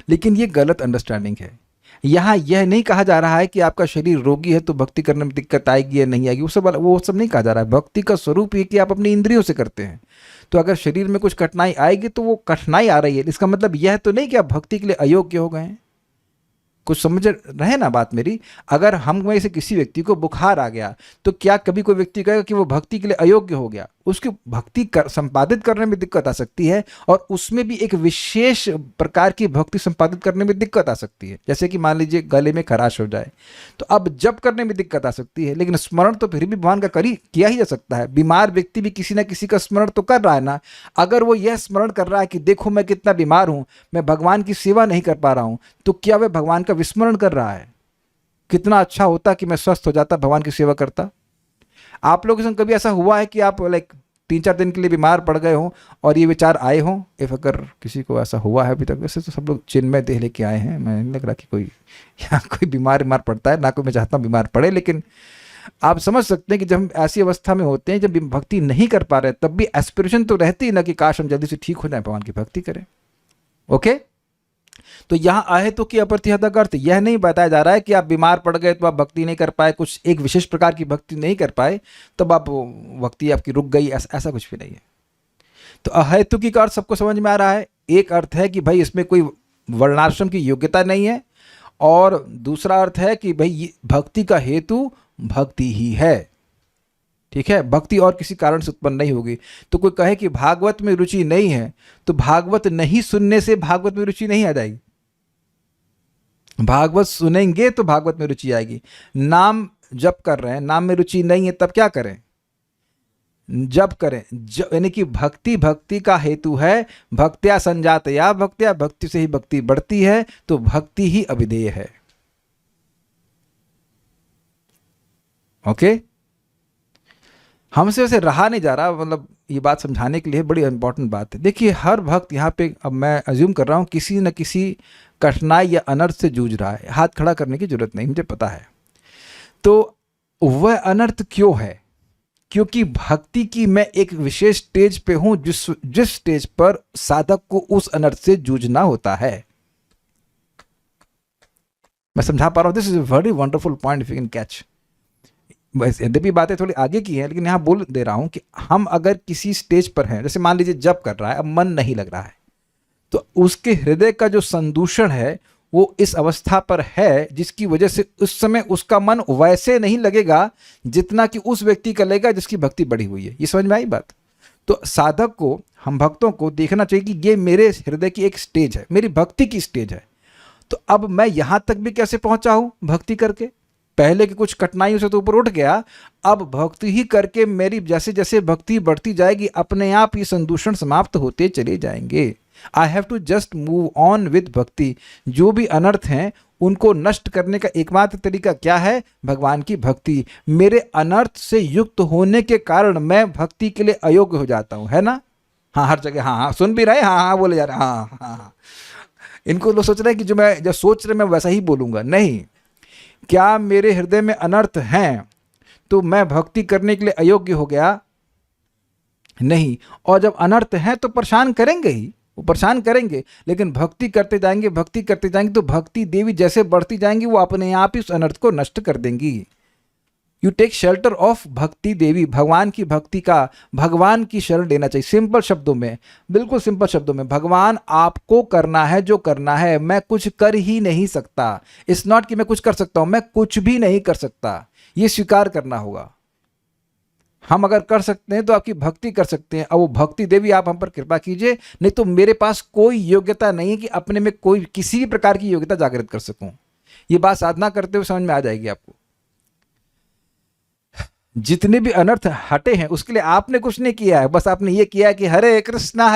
लेकिन ये गलत अंडरस्टैंडिंग है। यहाँ यह नहीं कहा जा रहा है कि आपका शरीर रोगी है तो भक्ति करने में दिक्कत आएगी या नहीं आएगी, वो सब नहीं कहा जा रहा है। भक्ति का स्वरूप ये कि आप अपनी इंद्रियों से करते हैं। तो अगर शरीर में कुछ कठिनाई आएगी तो वो कठिनाई आ रही है, इसका मतलब यह तो नहीं कि आप भक्ति के लिए अयोग्य हो गए हैं। कुछ समझ रहे ना बात मेरी? अगर हम में से किसी व्यक्ति को बुखार आ गया तो क्या कभी कोई व्यक्ति कहेगा कि वो भक्ति के लिए अयोग्य हो गया? उसकी भक्ति संपादित करने में दिक्कत आ सकती है, और उसमें भी एक विशेष प्रकार की भक्ति संपादित करने में दिक्कत आ सकती है। जैसे कि मान लीजिए गले में खराश हो जाए तो अब जप करने में दिक्कत आ सकती है, लेकिन स्मरण तो फिर भी भगवान का किया ही जा सकता है। बीमार व्यक्ति भी किसी ना किसी का स्मरण तो कर रहा है ना। अगर वो यह स्मरण कर रहा है कि देखो मैं कितना बीमार हूं, मैं भगवान की सेवा नहीं कर पा रहा हूं, तो क्या वह भगवान का विस्मरण कर रहा है? कितना अच्छा होता कि मैं स्वस्थ हो जाता, भगवान की सेवा करता। आप लोगों के संग कभी ऐसा हुआ है कि आप 3-4 दिन के लिए बीमार पड़ गए हों और ये विचार आए हों? इफ अगर किसी को ऐसा हुआ है अभी तक, वैसे तो सब लोग चिन्मय देह लेके आए हैं, मैं नहीं लग रहा कि कोई यहाँ कोई बीमार पड़ता है, ना कोई मैं चाहता हूँ बीमार पड़े, लेकिन आप समझ सकते हैं कि जब हम ऐसी अवस्था में होते हैं, जब भक्ति नहीं कर पा रहे, तब भी एस्पिरेशन तो रहती है ना कि काश हम जल्दी से ठीक हो जाए, भगवान की भक्ति करें। ओके, तो यहाँ अहेतु की अप्रतिहता का अर्थ यह नहीं बताया जा रहा है कि आप बीमार पड़ गए तो आप भक्ति नहीं कर पाए, कुछ एक विशेष प्रकार की भक्ति नहीं कर पाए तब आप भक्ति आपकी रुक गई, ऐसा कुछ भी नहीं है। तो अहेतु की का अर्थ सबको समझ में आ रहा है। एक अर्थ है कि भाई इसमें कोई वर्णाश्रम की योग्यता नहीं है, और दूसरा अर्थ है कि भाई भक्ति का हेतु भक्ति ही है। ठीक है, भक्ति और किसी कारण से उत्पन्न नहीं होगी। तो कोई कहे कि भागवत में रुचि नहीं है, तो भागवत नहीं सुनने से भागवत में रुचि नहीं आ जाएगी। भागवत सुनेंगे तो भागवत में रुचि आएगी। नाम जप कर रहे हैं, नाम में रुचि नहीं है, तब क्या करें? जप करें। यानी कि भक्ति का हेतु है भक्त्या संजातया भक्त्या, भक्ति से ही भक्ति बढ़ती है, तो भक्ति ही अभिधेय है। ओके, हमसे वैसे रहा नहीं जा रहा, मतलब ये बात समझाने के लिए बड़ी इंपॉर्टेंट बात है। देखिए, हर भक्त यहाँ पे, अब मैं अज्यूम कर रहा हूँ, किसी न किसी कठिनाई या अनर्थ से जूझ रहा है। हाथ खड़ा करने की जरूरत नहीं, मुझे पता है। तो वह अनर्थ क्यों है? क्योंकि भक्ति की मैं एक विशेष स्टेज पे हूं, जिस स्टेज पर साधक को उस अनर्थ से जूझना होता है। मैं समझा पा रहा हूं? This is a very wonderful point if you can catch. यद्यपि बातें थोड़ी आगे की हैं, लेकिन यहां बोल दे रहा हूं कि हम अगर किसी स्टेज पर हैं, जैसे मान लीजिए जप कर रहा है, अब मन नहीं लग रहा है, तो उसके हृदय का जो संदूषण है वो इस अवस्था पर है, जिसकी वजह से उस समय उसका मन वैसे नहीं लगेगा जितना कि उस व्यक्ति का लगेगा जिसकी भक्ति बढ़ी हुई है। ये समझ में आई बात? तो साधक को, हम भक्तों को देखना चाहिए कि ये मेरे हृदय की एक स्टेज है, मेरी भक्ति की स्टेज है। तो अब मैं यहां तक भी कैसे पहुंचा हूं भक्ति करके? पहले की कुछ कठिनाइयों से तो ऊपर उठ गया, अब भक्ति ही करके मेरी जैसे जैसे भक्ति बढ़ती जाएगी, अपने आप ये संदूषण समाप्त होते चले जाएंगे। I have to just move on with bhakti. जो भी अनर्थ हैं उनको नष्ट करने का एकमात्र तरीका क्या है? भगवान की भक्ति। मेरे अनर्थ से युक्त होने के कारण मैं भक्ति के लिए अयोग्य हो जाता हूं, है ना? हाँ, हर जगह हाँ हाँ सुन भी रहे, हाँ हाँ बोले जा रहे, हाँ हाँ हाँ। इनको लोग सोच रहे हैं कि जो सोच रहे मैं वैसा ही बोलूंगा। नहीं, क्या मेरे हृदय में अनर्थ हैं तो मैं भक्ति करने के लिए अयोग्य हो गया? नहीं। और जब अनर्थ हैं तो परेशान करेंगे ही, वो परेशान करेंगे, लेकिन भक्ति करते जाएंगे, भक्ति करते जाएंगे, तो भक्ति देवी जैसे बढ़ती जाएंगी वो अपने आप ही उस अनर्थ को नष्ट कर देंगी। यू टेक शेल्टर ऑफ भक्ति देवी। भगवान की भक्ति का, भगवान की शरण लेना चाहिए। सिंपल शब्दों में, बिल्कुल सिंपल शब्दों में, भगवान आपको करना है जो करना है, मैं कुछ कर ही नहीं सकता। इट्स नॉट कि मैं कुछ कर सकता हूं, मैं कुछ भी नहीं कर सकता, ये स्वीकार करना होगा। हम अगर कर सकते हैं तो आपकी भक्ति कर सकते हैं। अब वो भक्ति देवी आप हम पर कृपा कीजिए, नहीं तो मेरे पास कोई योग्यता नहीं है कि अपने में कोई किसी भी प्रकार की योग्यता जागृत कर सकूं। ये बात साधना करते हुए समझ में आ जाएगी आपको। जितने भी अनर्थ हटे हैं उसके लिए आपने कुछ नहीं किया है, बस आपने ये किया है कि हरे कृष्णा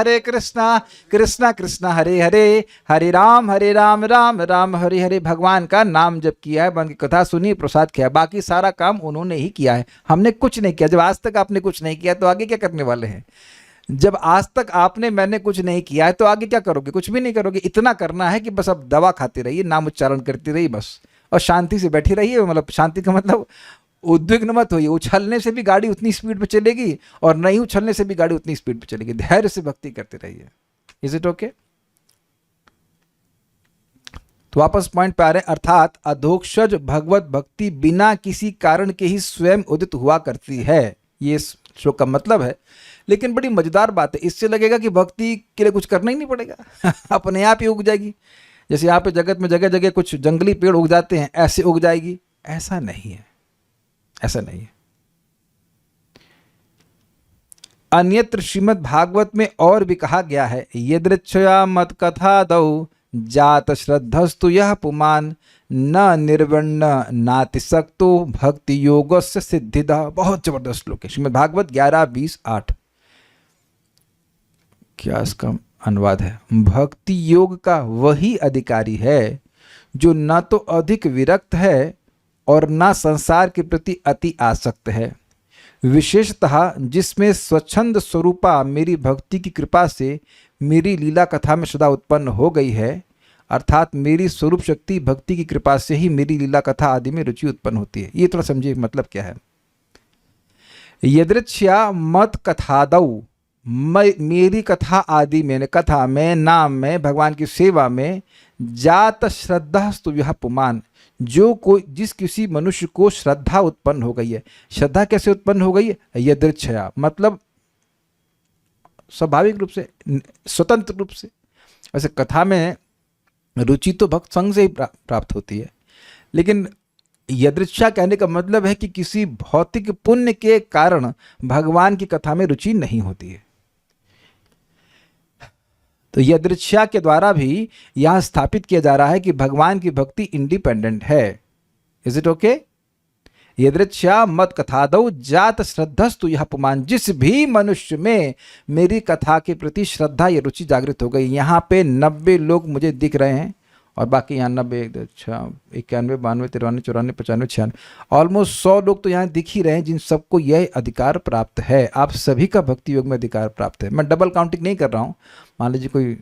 कृष्णा कृष्णा हरे हरे, हरे राम राम राम हरे हरे। भगवान का नाम जप किया है, भगवान की कथा सुनी, प्रसाद किया, बाकी सारा काम उन्होंने ही किया है, हमने कुछ नहीं किया। जब आज तक आपने कुछ नहीं किया तो आगे क्या करने वाले हैं? जब आज तक मैंने कुछ नहीं किया है तो आगे क्या करोगे? कुछ भी नहीं करोगे। इतना करना है कि बस अब दवा खाते रहिए, नाम उच्चारण करती रहिए बस, और शांति से बैठी रहिए। मतलब शांति का मतलब उद्विग्न मत होइए। उछलने से भी गाड़ी उतनी स्पीड पे चलेगी और नहीं उछलने से भी गाड़ी उतनी स्पीड पे चलेगी। धैर्य से भक्ति करते रहिए। Is it okay? तो वापस पॉइंट पे आ रहे हैं, अर्थात अधोक्षज भगवत भक्ति बिना किसी कारण के ही स्वयं उदित हुआ करती है। ये इस श्लोक का मतलब है। लेकिन बड़ी मजेदार बात है, इससे लगेगा कि भक्ति के लिए कुछ करना ही नहीं पड़ेगा अपने आप ही उग जाएगी। जैसे यहाँ पे जगत में जगह जगह कुछ जंगली पेड़ उग जाते हैं, ऐसे उग जाएगी, ऐसा नहीं है, ऐसा नहीं है। अन्यत्र श्रीमद् भागवत में और भी कहा गया है, यदृच्छया मत कथा दौ जात श्रद्धस्तु यह पुमान न निर्वर्ण नातिशक्तो भक्ति योगस्य सिद्धिदा। बहुत जबरदस्त श्लोक है, श्रीमद् भागवत 11:20-8। क्या इसका अनुवाद है? भक्ति योग का वही अधिकारी है जो न तो अधिक विरक्त है और न संसार के प्रति अति आसक्त है, विशेषतः जिसमें स्वच्छंद स्वरूपा मेरी भक्ति की कृपा से मेरी लीला कथा में सदा उत्पन्न हो गई है। अर्थात मेरी स्वरूप शक्ति भक्ति की कृपा से ही मेरी लीला कथा आदि में रुचि उत्पन्न होती है। ये थोड़ा समझिए मतलब क्या है। यदृच्छया मत कथादौ, मेरी कथा आदि में, कथा में, नाम में, भगवान की सेवा में, जात श्रद्धास्तु यह पुमान, जो कोई जिस किसी मनुष्य को श्रद्धा उत्पन्न हो गई है। श्रद्धा कैसे उत्पन्न हो गई है? यदृच्छया मतलब स्वाभाविक रूप से, स्वतंत्र रूप से। वैसे कथा में रुचि तो भक्त संग से ही प्राप्त होती है, लेकिन यदृच्छा कहने का मतलब है कि किसी भौतिक पुण्य के कारण भगवान की कथा में रुचि नहीं होती है। तो यदृच्छा के द्वारा भी यहां स्थापित किया जा रहा है कि भगवान की भक्ति इंडिपेंडेंट है। Is it okay? यदृच्छा मत कथादौ जात श्रद्धस्तु यह पुमान, जिस भी मनुष्य में मेरी कथा के प्रति श्रद्धा या रुचि जागृत हो गई। यहाँ पे 90 लोग मुझे दिख रहे हैं और बाकी यहाँ 90, 91, 92, 93, 94, 95, 96, ऑलमोस्ट 100 लोग तो यहाँ दिख ही रहे हैं जिन सबको यह अधिकार प्राप्त है। आप सभी का भक्ति योग में अधिकार प्राप्त है। मैं डबल काउंटिंग नहीं कर रहा हूँ। मान लीजिए कोई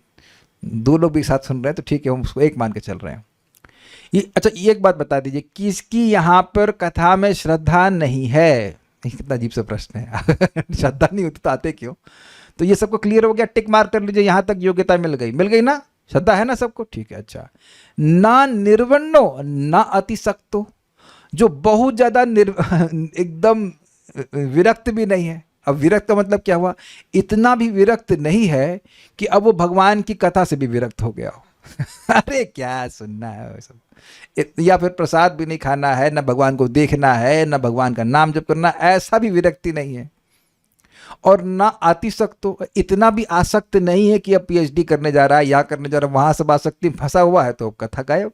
2 लोग भी साथ सुन रहे हैं तो ठीक है, हम उसको एक मान के चल रहे हैं। अच्छा, ये एक बात बता दीजिए, किसकी यहाँ पर कथा में श्रद्धा नहीं है? कितना अजीब सा प्रश्न है श्रद्धा नहीं होती तो आते क्यों? तो ये सबको क्लियर हो गया, टिक मार्क कर लीजिए। यहाँ तक योग्यता मिल गई ना? श्रद्धा है ना सबको? ठीक है। अच्छा, ना निर्वण्णो ना अतिशक्तो, जो बहुत ज्यादा एकदम विरक्त भी नहीं है। अब विरक्त का मतलब क्या हुआ? इतना भी विरक्त नहीं है कि अब वो भगवान की कथा से भी विरक्त हो गया हो अरे क्या सुनना है वो सब, या फिर प्रसाद भी नहीं खाना है, ना भगवान को देखना है, ना भगवान का नाम जप करना, ऐसा भी विरक्ति नहीं है। और ना अतिशक्त, इतना भी आसक्त नहीं है कि अब पीएचडी करने जा रहा है, या करने जा रहा है, वहां सब आसक्ति फंसा हुआ है तो कथा गायब।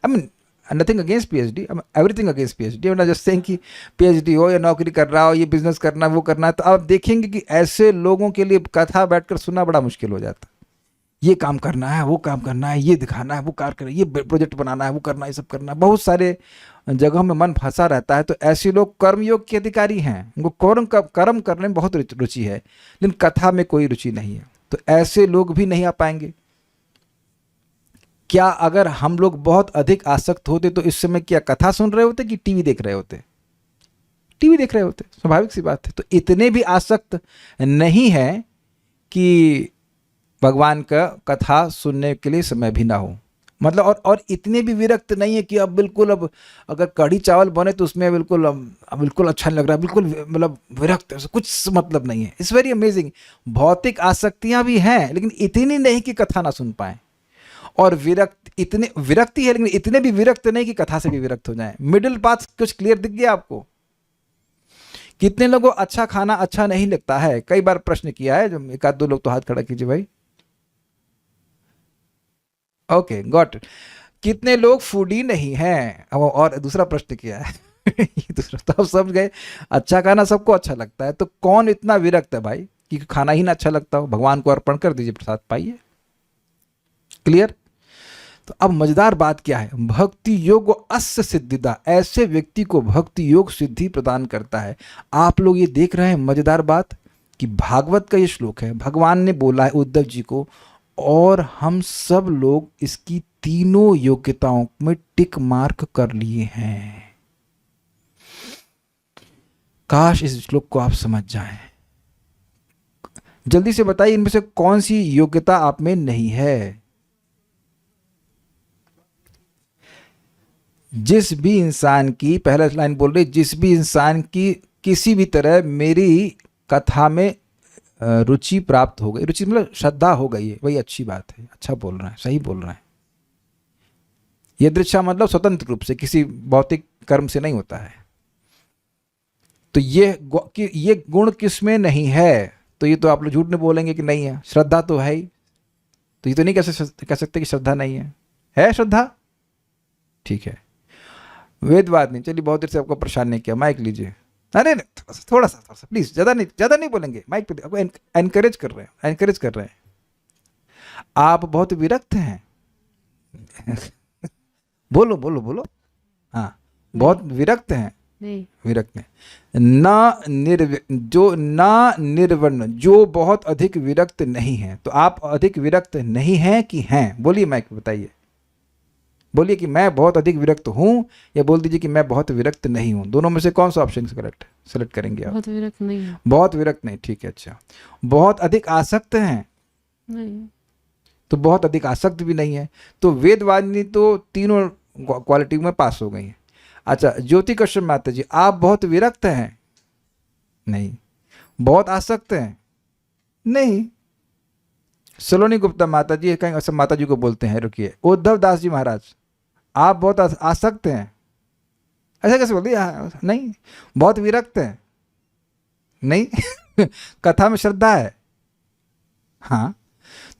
I mean nothing against PhD, everything against PhD. I am just saying कि पीएचडी हो या नौकरी कर रहा हो, ये बिजनेस करना है, वो करना है, तो आप देखेंगे कि ऐसे लोगों के लिए कथा बैठकर सुनना बड़ा मुश्किल हो जाता है। ये काम करना है, वो काम करना है, ये दिखाना है, वो कार्य करना है, ये प्रोजेक्ट बनाना है, वो करना है, ये सब करना है, बहुत सारे जगहों में मन फंसा रहता है। तो ऐसे लोग कर्मयोग के अधिकारी हैं, उनको कर्म करने में बहुत रुचि है, लेकिन कथा में कोई रुचि नहीं है। तो ऐसे लोग भी नहीं आ पाएंगे। क्या अगर हम लोग बहुत अधिक आसक्त होते तो इस समय क्या कथा सुन रहे होते कि टीवी देख रहे होते? टीवी देख रहे होते, स्वाभाविक सी बात है। तो इतने भी आसक्त नहीं है कि भगवान का कथा सुनने के लिए समय भी ना हो, मतलब और इतने भी विरक्त नहीं है कि अब बिल्कुल, अब अगर कढ़ी चावल बने तो उसमें बिल्कुल अच्छा नहीं लग रहा है, बिल्कुल मतलब विरक्त, कुछ मतलब नहीं है। It's very amazing. भौतिक आसक्तियां भी हैं लेकिन इतनी नहीं कि कथा ना सुन पाए, और विरक्ति है लेकिन इतने भी विरक्त नहीं कि कथा से भी विरक्त हो जाए। मिडिल पाथ कुछ क्लियर दिख गया आपको? कितने लोगों को अच्छा खाना अच्छा नहीं लगता है? कई बार प्रश्न किया है, जो 1-2 लोग तो हाथ खड़ा कीजिए भाई। Okay, got it. कितने लोग फूडी नहीं हैं? और दूसरा प्रश्न किया है ये दूसरा, तो आप समझ गए, अच्छा खाना सबको अच्छा लगता है, तो कौन इतना विरक्त है भाई कि खाना ही ना अच्छा लगता हो? भगवान को अर्पण कर दीजिए, प्रसाद पाइए। क्लियर? तो अब मजेदार बात क्या है, भक्ति योग अस्य सिद्धिदा, ऐसे व्यक्ति को भक्ति योग सिद्धि प्रदान करता है। आप लोग ये देख रहे हैं मजेदार बात कि भागवत का ये श्लोक है, भगवान ने बोला है उद्धव जी को, और हम सब लोग इसकी तीनों योग्यताओं में टिक मार्क कर लिए हैं। काश इस श्लोक को आप समझ जाएं। जल्दी से बताइए इनमें से कौन सी योग्यता आप में नहीं है? जिस भी इंसान की, पहला लाइन बोल रही, जिस भी इंसान की किसी भी तरह मेरी कथा में रुचि प्राप्त हो गई, रुचि मतलब श्रद्धा हो गई है, वही अच्छी बात है, अच्छा बोल रहा है, सही बोल रहा है। यदृच्छा मतलब स्वतंत्र रूप से, किसी भौतिक कर्म से नहीं होता है। तो ये गुण किस में नहीं है? तो ये तो आप लोग झूठ नहीं बोलेंगे कि नहीं है, श्रद्धा तो है ही। तो ये तो नहीं कह सकते कि श्रद्धा नहीं है श्रद्धा, ठीक है। वेदवाद नहीं, चलिए बहुत देर से आपको परेशान नहीं किया, माइक लीजिए। अरे थोड़ा सा प्लीज, ज्यादा नहीं बोलेंगे, माइक पे आपको एनकरेज कर रहे हैं। आप बहुत विरक्त हैं। बोलो। हाँ, बहुत विरक्त हैं। नहीं, विरक्त हैं। ना निर्वर्ण, जो बहुत अधिक विरक्त नहीं है। तो आप अधिक विरक्त नहीं हैं कि हैं? बोलिए, माइक पे बताइए। बोलिए कि मैं बहुत अधिक विरक्त हूं, या बोल दीजिए कि मैं बहुत विरक्त नहीं हूं। दोनों में से कौन सा ऑप्शन करेक्ट सेलेक्ट करेंगे आप? बहुत विरक्त नहीं है। बहुत विरक्त नहीं, ठीक है, अच्छा। बहुत अधिक आसक्त हैं? नहीं, तो बहुत अधिक आसक्त भी नहीं है। तो वेदवादिनी तो तीनों क्वालिटी में पास हो गई हैं। अच्छा, ज्योति कश्यप माता जी, आप बहुत विरक्त हैं? नहीं। बहुत आसक्त हैं? नहीं। सलोनी गुप्ता माता जी, कहीं सब माता जी को बोलते हैं, रुकिए। उद्धव दास जी महाराज, आप बहुत आसक्त हैं? ऐसा कैसे बोल दिया? नहीं। बहुत विरक्त हैं? नहीं। कथा में श्रद्धा है? हाँ।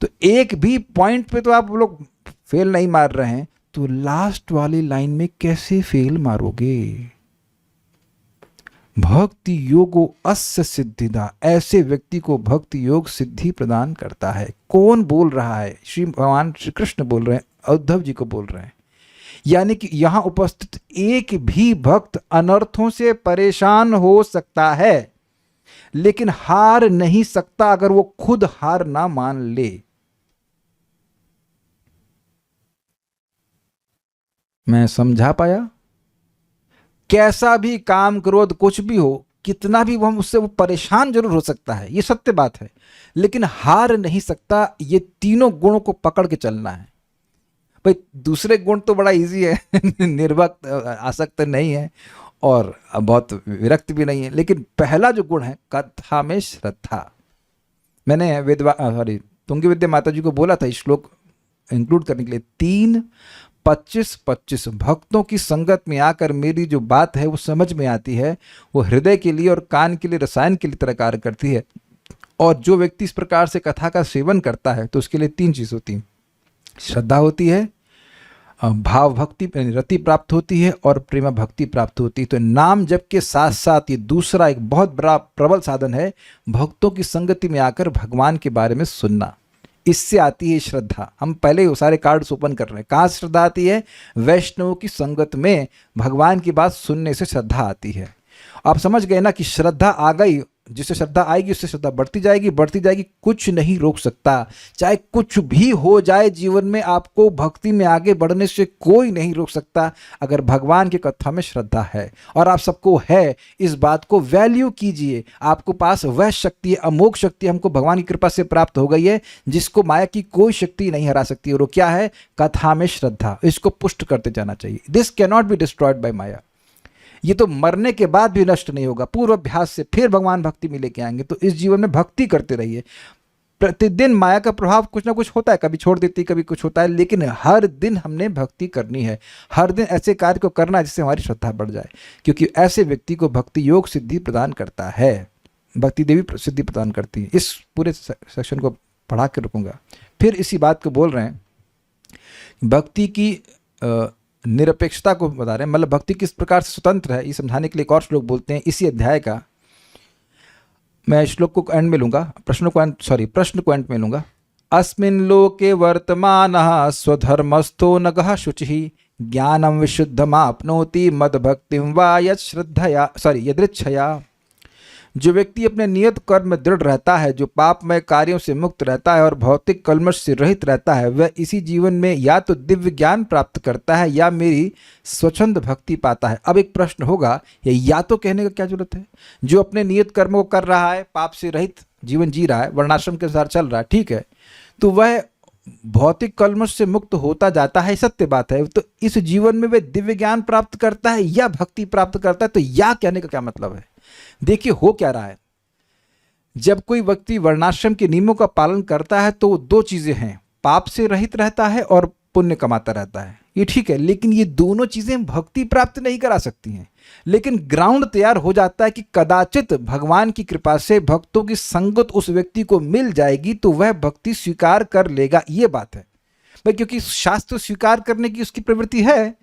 तो एक भी पॉइंट पे तो आप लोग फेल नहीं मार रहे हैं, तो लास्ट वाली लाइन में कैसे फेल मारोगे? भक्ति योगो अस्य सिद्धिदा, ऐसे व्यक्ति को भक्ति योग सिद्धि प्रदान करता है। कौन बोल रहा है? भगवान श्री कृष्ण बोल रहे हैं, उद्धव जी को बोल रहे हैं। यानी कि यहां उपस्थित एक भी भक्त अनर्थों से परेशान हो सकता है, लेकिन हार नहीं सकता अगर वो खुद हार ना मान ले। मैं समझा पाया? कैसा भी काम क्रोध कुछ भी हो, कितना भी हम उससे वो परेशान जरूर हो सकता है, ये सत्य बात है, लेकिन हार नहीं सकता। ये तीनों गुणों को पकड़ के चलना है भाई। दूसरे गुण तो बड़ा इजी है, निर्भक्त, आसक्त नहीं है और बहुत विरक्त भी नहीं है, लेकिन पहला जो गुण है कथा में श्रद्धा। मैंने तुंगी विद्या माता जी को बोला था इस श्लोक इंक्लूड करने के लिए। 3-25 भक्तों की संगत में आकर मेरी जो बात है वो समझ में आती है, वो हृदय के लिए और कान के लिए रसायन के लिए तरह कार्य करती है। और जो व्यक्ति इस प्रकार से कथा का सेवन करता है तो उसके लिए 3 चीज़ होती हैं, श्रद्धा होती है, भाव भक्ति रति प्राप्त होती है, और प्रेमा भक्ति प्राप्त होती है। तो नाम जप के साथ साथ ये दूसरा एक बहुत बड़ा प्रबल साधन है, भक्तों की संगति में आकर भगवान के बारे में सुनना। इससे आती है श्रद्धा। हम पहले वो सारे कार्ड्स ओपन कर रहे हैं। कहाँ से श्रद्धा आती है? वैष्णवों की संगत में भगवान की बात सुनने से श्रद्धा आती है। आप समझ गए ना कि श्रद्धा आ गई, जिससे श्रद्धा आएगी उससे श्रद्धा बढ़ती जाएगी, कुछ नहीं रोक सकता। चाहे कुछ भी हो जाए जीवन में, आपको भक्ति में आगे बढ़ने से कोई नहीं रोक सकता, अगर भगवान की कथा में श्रद्धा है। और आप सबको है, इस बात को वैल्यू कीजिए। आपको पास वह शक्ति है, अमोघ शक्ति हमको भगवान की कृपा से प्राप्त हो गई है, जिसको माया की कोई शक्ति नहीं हरा सकती। और वो क्या है? कथा में श्रद्धा। इसको पुष्ट करते जाना चाहिए। This can not be destroyed by maya. ये तो मरने के बाद भी नष्ट नहीं होगा। पूर्वाभ्यास से फिर भगवान भक्ति में लेके आएंगे। तो इस जीवन में भक्ति करते रहिए। प्रतिदिन माया का प्रभाव कुछ ना कुछ होता है, कभी छोड़ देती, कभी कुछ होता है, लेकिन हर दिन हमने भक्ति करनी है। हर दिन ऐसे कार्य को करना है जिससे हमारी श्रद्धा बढ़ जाए, क्योंकि ऐसे व्यक्ति को भक्ति योग सिद्धि प्रदान करता है। भक्ति देवी सिद्धि प्रदान करती है। इस पूरे सेक्शन को पढ़ा के रखूँगा। फिर इसी बात को बोल रहे हैं, भक्ति की निरपेक्षता को बता रहे हैं, मतलब भक्ति किस प्रकार से स्वतंत्र है, ये समझाने के लिए एक और श्लोक बोलते हैं इसी अध्याय का। मैं श्लोक को एंड में लूंगा, प्रश्न को एंड में लूंगा। अस्मिन् लोके वर्तमानः स्वधर्मस्थो नगः शुचिः ज्ञानम विशुद्धमाप्नोति मद्भक्तिं वा यदृच्छया। जो व्यक्ति अपने नियत कर्म में दृढ़ रहता है, जो पापमय कार्यों से मुक्त रहता है और भौतिक कल्मश से रहित रहता है, वह इसी जीवन में या तो दिव्य ज्ञान प्राप्त करता है या मेरी स्वच्छंद भक्ति पाता है। अब एक प्रश्न होगा, ये या तो कहने का क्या जरूरत है? जो अपने नियत कर्म को कर रहा है, पाप से रहित जीवन जी रहा है, वर्णाश्रम के अनुसार चल रहा है, ठीक है, तो वह भौतिक कलमश से मुक्त होता जाता है, सत्य बात है। तो इस जीवन में वह दिव्य ज्ञान प्राप्त करता है या भक्ति प्राप्त करता है, तो या कहने का क्या मतलब है? देखिए हो क्या रहा है, जब कोई व्यक्ति वर्णाश्रम के नियमों का पालन करता है तो दो चीजें हैं, पाप से रहित रहता है और पुण्य कमाता रहता है, ये ठीक है। लेकिन ये दोनों चीजें भक्ति प्राप्त नहीं करा सकती हैं। लेकिन ग्राउंड तैयार हो जाता है कि कदाचित भगवान की कृपा से भक्तों की संगत उस व्यक्ति को मिल जाएगी तो वह भक्ति स्वीकार कर लेगा, ये बात है भाई, क्योंकि शास्त्र स्वीकार करने की उसकी प्रवृत्ति है।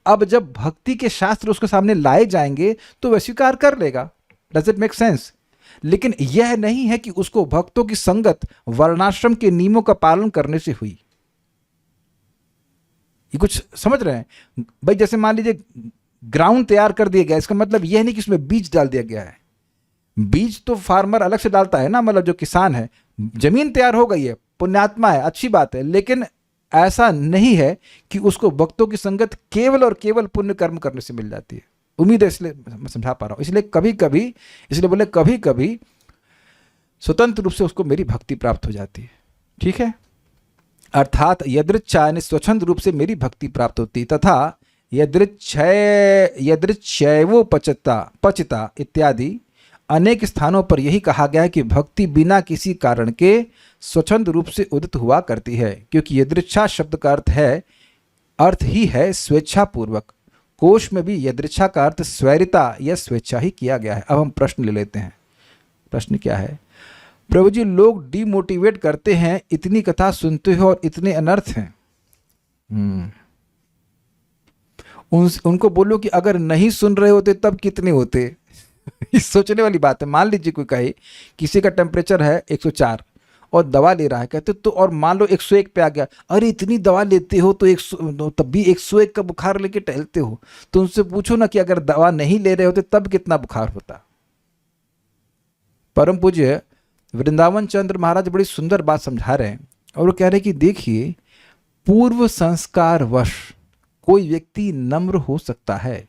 अब जब भक्ति के शास्त्र उसके सामने लाए जाएंगे तो वह स्वीकार कर लेगा। Does it make sense? लेकिन यह नहीं है कि उसको भक्तों की संगत वर्णाश्रम के नियमों का पालन करने से हुई। ये कुछ समझ रहे हैं भाई? जैसे मान लीजिए ग्राउंड तैयार कर दिया गया, इसका मतलब यह नहीं कि इसमें बीज डाल दिया गया है। बीज तो फार्मर अलग से डालता है ना, मतलब जो किसान है। जमीन तैयार हो गई है, पुण्यात्मा है, अच्छी बात है, लेकिन ऐसा नहीं है कि उसको भक्तों की संगत केवल और केवल पुण्य कर्म करने से मिल जाती है। उम्मीद है इसलिए मैं समझा पा रहा हूं। इसलिए कभी कभी, इसलिए बोले कभी कभी स्वतंत्र रूप से उसको मेरी भक्ति प्राप्त हो जाती है, ठीक है। अर्थात यदृच्छा यानी स्वच्छंद रूप से मेरी भक्ति प्राप्त होती, तथा यदृच्छैवो पचिता इत्यादि अनेक स्थानों पर यही कहा गया है कि भक्ति बिना किसी कारण के स्वच्छंद रूप से उदित हुआ करती है, क्योंकि यदृच्छा शब्द का अर्थ ही है स्वेच्छापूर्वक। कोश में भी यदृच्छा का अर्थ स्वैरिता या स्वेच्छा ही किया गया है। अब हम प्रश्न ले लेते हैं। प्रश्न क्या है? प्रभु जी, लोग डिमोटिवेट करते हैं, इतनी कथा सुनते हो और इतने अनर्थ हैं। उनको बोलो कि अगर नहीं सुन रहे होते तब कितने होते। ये सोचने वाली बात है। मान लीजिए कोई कहे किसी का टेम्परेचर है 104 और दवा ले रहा है, कहते तो और मान लो 101 पे आ गया, अरे इतनी दवा लेते हो तो तब भी 101 का बुखार लेके टहलते हो। तो उनसे पूछो ना कि अगर दवा नहीं ले रहे होते तब कितना बुखार होता। परम पूज्य वृंदावन चंद्र महाराज बड़ी सुंदर बात समझा रहे हैं, और वो कह रहे हैं कि देखिए, पूर्व संस्कार वश कोई व्यक्ति नम्र हो सकता है,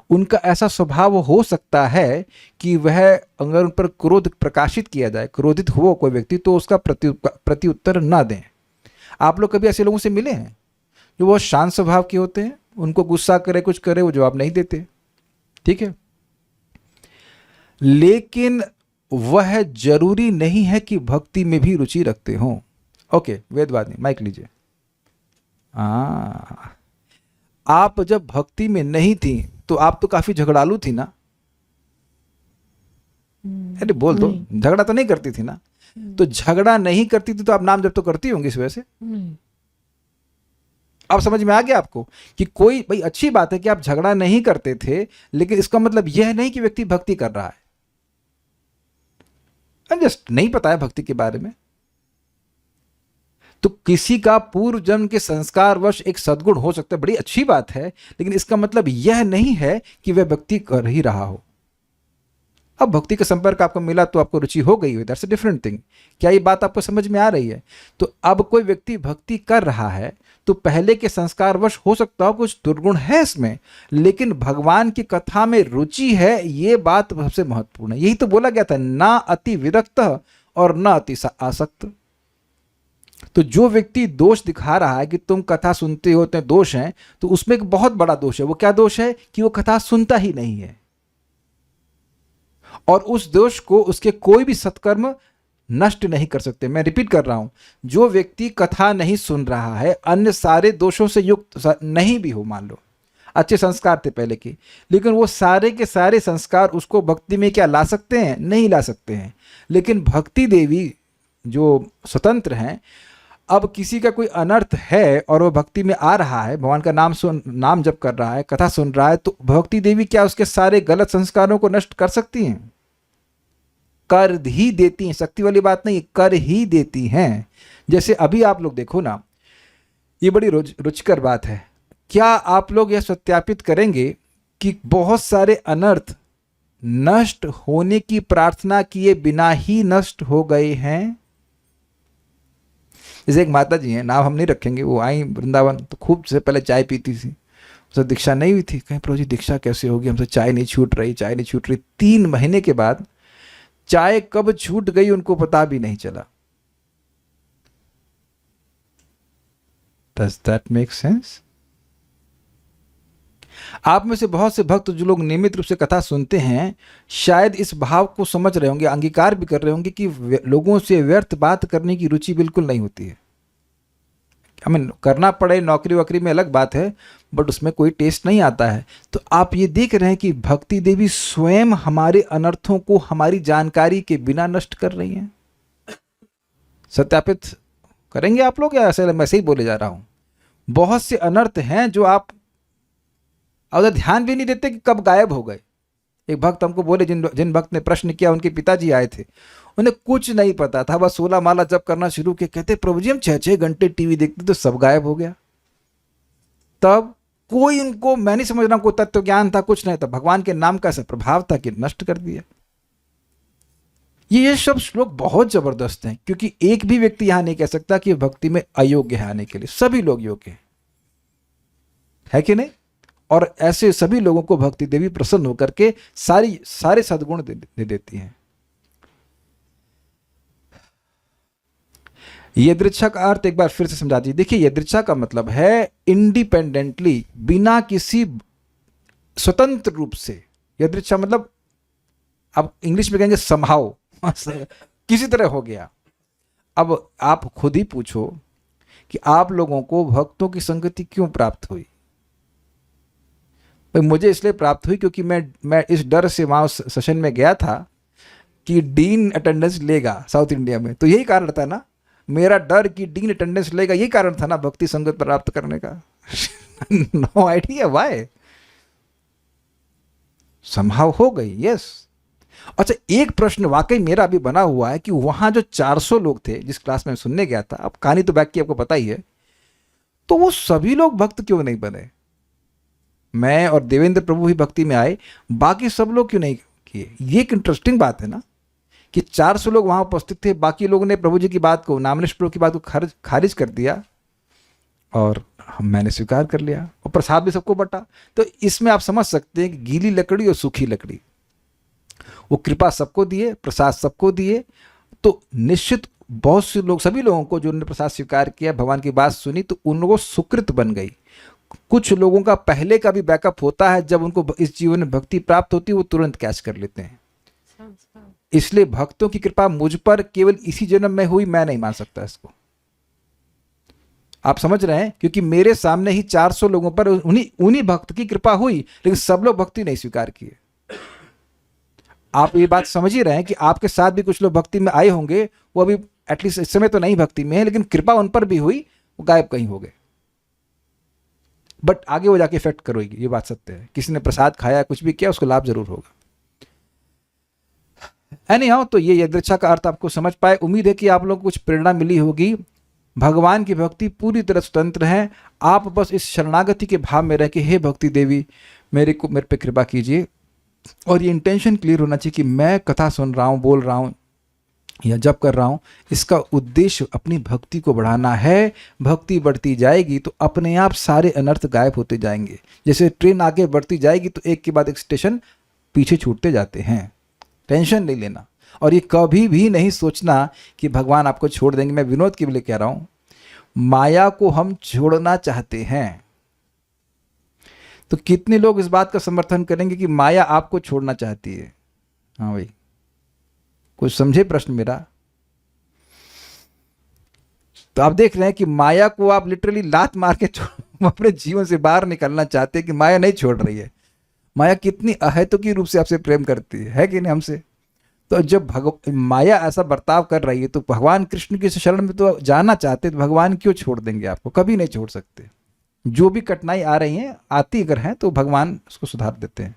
उनका ऐसा स्वभाव हो सकता है कि वह अगर उन पर क्रोध प्रकाशित किया जाए, क्रोधित हो कोई व्यक्ति, तो उसका प्रत्युत्तर ना दें। आप लोग कभी ऐसे लोगों से मिले हैं जो बहुत शांत स्वभाव के होते हैं, उनको गुस्सा करे कुछ करे वो जवाब नहीं देते, ठीक है। लेकिन वह जरूरी नहीं है कि भक्ति में भी रुचि रखते हों। ओके, वेदवादी माइक लीजिए। आप जब भक्ति में नहीं थी तो आप तो काफी झगड़ालू थी ना? अरे बोल दो, झगड़ा तो नहीं करती थी ना? तो झगड़ा नहीं करती थी तो आप नाम जब तो करती होंगी इस वजह से। अब समझ में आ गया आपको कि कोई भाई अच्छी बात है कि आप झगड़ा नहीं करते थे, लेकिन इसका मतलब यह नहीं कि व्यक्ति भक्ति कर रहा है। जस्ट नहीं पता है भक्ति के बारे में। तो किसी का पूर्व जन्म के संस्कारवश एक सद्गुण हो सकता है, बड़ी अच्छी बात है, लेकिन इसका मतलब यह नहीं है कि वह भक्ति कर ही रहा हो। अब भक्ति का संपर्क आपको मिला तो आपको रुचि हो गई हो, दैट्स अ डिफरेंट थिंग। क्या ये बात आपको समझ में आ रही है? तो अब कोई व्यक्ति भक्ति कर रहा है तो पहले के संस्कारवश हो सकता हो कुछ दुर्गुण है इसमें, लेकिन भगवान की कथा में रुचि है, ये बात सबसे महत्वपूर्ण है। यही तो बोला गया था, ना अति विरक्त और ना अति आसक्त। तो जो व्यक्ति दोष दिखा रहा है कि तुम कथा सुनते हो तो दोष है, तो उसमें एक बहुत बड़ा दोष है। वो क्या दोष है? कि वो कथा सुनता ही नहीं है, और उस दोष को उसके कोई भी सत्कर्म नष्ट नहीं कर सकते। मैं रिपीट कर रहा हूं, जो व्यक्ति कथा नहीं सुन रहा है, अन्य सारे दोषों से युक्त नहीं भी हो, मान लो अच्छे संस्कार थे पहले के, लेकिन वो सारे के सारे संस्कार उसको भक्ति में क्या ला सकते हैं? नहीं ला सकते हैं। लेकिन भक्ति देवी जो स्वतंत्र हैं, अब किसी का कोई अनर्थ है और वो भक्ति में आ रहा है, भगवान का नाम जप कर रहा है, कथा सुन रहा है, तो भक्ति देवी क्या उसके सारे गलत संस्कारों को नष्ट कर सकती हैं? कर ही देती हैं। शक्ति वाली बात नहीं, कर ही देती हैं। जैसे अभी आप लोग देखो ना, ये बड़ी रुचिकर बात है। क्या आप लोग यह सत्यापित करेंगे कि बहुत सारे अनर्थ नष्ट होने की प्रार्थना किए बिना ही नष्ट हो गए हैं? जैसे एक माता जी हैं, नाम हम नहीं रखेंगे, वो आई वृंदावन तो खूब से पहले चाय पीती थी, उसे दीक्षा नहीं हुई थी। कहीं प्रभु जी दीक्षा कैसे होगी, हमसे चाय नहीं छूट रही, चाय नहीं छूट रही। 3 महीने के बाद चाय कब छूट गई उनको पता भी नहीं चला। Does that make sense? आप में से बहुत से भक्त जो लोग नियमित रूप से कथा सुनते हैं शायद इस भाव को समझ रहे होंगे, अंगीकार भी कर रहे होंगे कि लोगों से व्यर्थ बात करने की रुचि बिल्कुल नहीं होती है। हमें करना पड़े नौकरी वोकरी में अलग बात है, बट उसमें कोई टेस्ट नहीं आता है। तो आप ये देख रहे हैं कि भक्ति देवी स्वयं हमारे अनर्थों को हमारी जानकारी के बिना नष्ट कर रही हैं। सत्यापित करेंगे आप लोग या ऐसे मैं ही बोले जा रहा हूं? बहुत से अनर्थ हैं जो आप अगर ध्यान भी नहीं देते कि कब गायब हो गए। एक भक्त हमको बोले, जिन भक्त ने प्रश्न किया उनके पिताजी आए थे, उन्हें कुछ नहीं पता था, बस 16 माला जप करना शुरू किया। कहते प्रभु जी हम 6-6 घंटे टीवी देखते तो सब गायब हो गया। तब कोई उनको, मैं नहीं समझ रहा हूं, कोई तत्व ज्ञान था, कुछ नहीं था, भगवान के नाम का ऐसा प्रभाव था कि नष्ट कर दिया। ये सब श्लोक बहुत जबरदस्त हैं, क्योंकि एक भी व्यक्ति यहां नहीं कह सकता कि भक्ति में अयोग्य है आने के लिए। सभी लोग योग्य हैं, है कि नहीं? और ऐसे सभी लोगों को भक्ति देवी प्रसन्न होकर के सारे सद्गुण दे देती हैं। यदृच्छा का अर्थ एक बार फिर से समझा दीजिए। देखिए, यदृच्छा का मतलब है इंडिपेंडेंटली, बिना किसी स्वतंत्र रूप से। यदृच्छा मतलब अब इंग्लिश में कहेंगे समहाउ, किसी तरह हो गया। अब आप खुद ही पूछो कि आप लोगों को भक्तों की संगति क्यों प्राप्त हुई? भाई मुझे इसलिए प्राप्त हुई क्योंकि मैं इस डर से वहां सेशन में गया था कि डीन अटेंडेंस लेगा साउथ इंडिया में, तो यही कारण था ना, मेरा डर कि डीन अटेंडेंस लेगा, यही कारण था ना भक्ति संगत प्राप्त करने का। नो आइडिया व्हाई, समहाउ हो गई। यस। अच्छा, एक प्रश्न वाकई मेरा अभी बना हुआ है कि वहां जो 400 लोग थे जिस क्लास में सुनने गया था, अब कहानी तो बैक की आपको पता ही है, तो वो सभी लोग भक्त क्यों नहीं बने? मैं और देवेंद्र प्रभु ही भक्ति में आए, बाकी सब लोग क्यों नहीं किए? ये एक इंटरेस्टिंग बात है ना कि 400 लोग वहां उपस्थित थे, बाकी लोगों ने प्रभु जी की बात को, नामनेश प्रभु की बात को खारिज कर दिया और मैंने स्वीकार कर लिया, और प्रसाद भी सबको बटा। तो इसमें आप समझ सकते हैं कि गीली लकड़ी और सूखी लकड़ी, वो कृपा सबको दिए, प्रसाद सबको दिए, तो निश्चित बहुत से लोग, सभी लोगों को जो उन्होंने प्रसाद स्वीकार किया, भगवान की बात सुनी, तो उन लोगों को सुकृत बन गई। कुछ लोगों का पहले का भी बैकअप होता है, जब उनको इस जीवन में भक्ति प्राप्त होती है वो तुरंत कैच कर लेते हैं। इसलिए भक्तों की कृपा मुझ पर केवल इसी जन्म में हुई, मैं नहीं मान सकता इसको। आप समझ रहे हैं? क्योंकि मेरे सामने ही 400 लोगों पर उन्हीं भक्त की कृपा हुई, लेकिन सब लोग भक्ति नहीं स्वीकार किए। आप ये बात समझ ही रहे हैं कि आपके साथ भी कुछ लोग भक्ति में आए होंगे, वो अभी एटलीस्ट इस समय तो नहीं भक्ति में है, लेकिन कृपा उन पर भी हुई, वो गायब कहीं हो गए। बट आगे वो जाके इफेक्ट करोगी, ये बात सत्य है। किसी ने प्रसाद खाया, कुछ भी किया, उसको लाभ जरूर होगा। एनीहाउ, तो ये यदृच्छा का अर्थ आपको समझ पाए। उम्मीद है कि आप लोगों को कुछ प्रेरणा मिली होगी। भगवान की भक्ति पूरी तरह स्वतंत्र है। आप बस इस शरणागति के भाव में रह के, हे भक्ति देवी मेरे पे कृपा कीजिए, और ये इंटेंशन क्लियर होना चाहिए कि मैं कथा सुन रहा हूँ, बोल रहा हूँ या जप कर रहा हूँ, इसका उद्देश्य अपनी भक्ति को बढ़ाना है। भक्ति बढ़ती जाएगी तो अपने आप सारे अनर्थ गायब होते जाएंगे। जैसे ट्रेन आगे बढ़ती जाएगी तो एक के बाद एक स्टेशन पीछे छूटते जाते हैं। टेंशन नहीं लेना, और ये कभी भी नहीं सोचना कि भगवान आपको छोड़ देंगे। मैं विनोद के लिए कह रहा हूँ, माया को हम छोड़ना चाहते हैं, तो कितने लोग इस बात का समर्थन करेंगे कि माया आपको छोड़ना चाहती है? हाँ भाई, कुछ समझे प्रश्न मेरा? तो आप देख रहे हैं कि माया को आप लिटरली लात मार के अपने जीवन से बाहर निकलना चाहते हैं कि माया नहीं छोड़ रही है। माया कितनी अहेतुकी रूप से आपसे प्रेम करती है कि नहीं हमसे? तो जब माया ऐसा बर्ताव कर रही है तो भगवान कृष्ण की शरण में तो जाना चाहते, तो भगवान क्यों छोड़ देंगे आपको? कभी नहीं छोड़ सकते। जो भी कठिनाई आ रही हैं, आती अगर हैं, तो भगवान उसको सुधार देते हैं।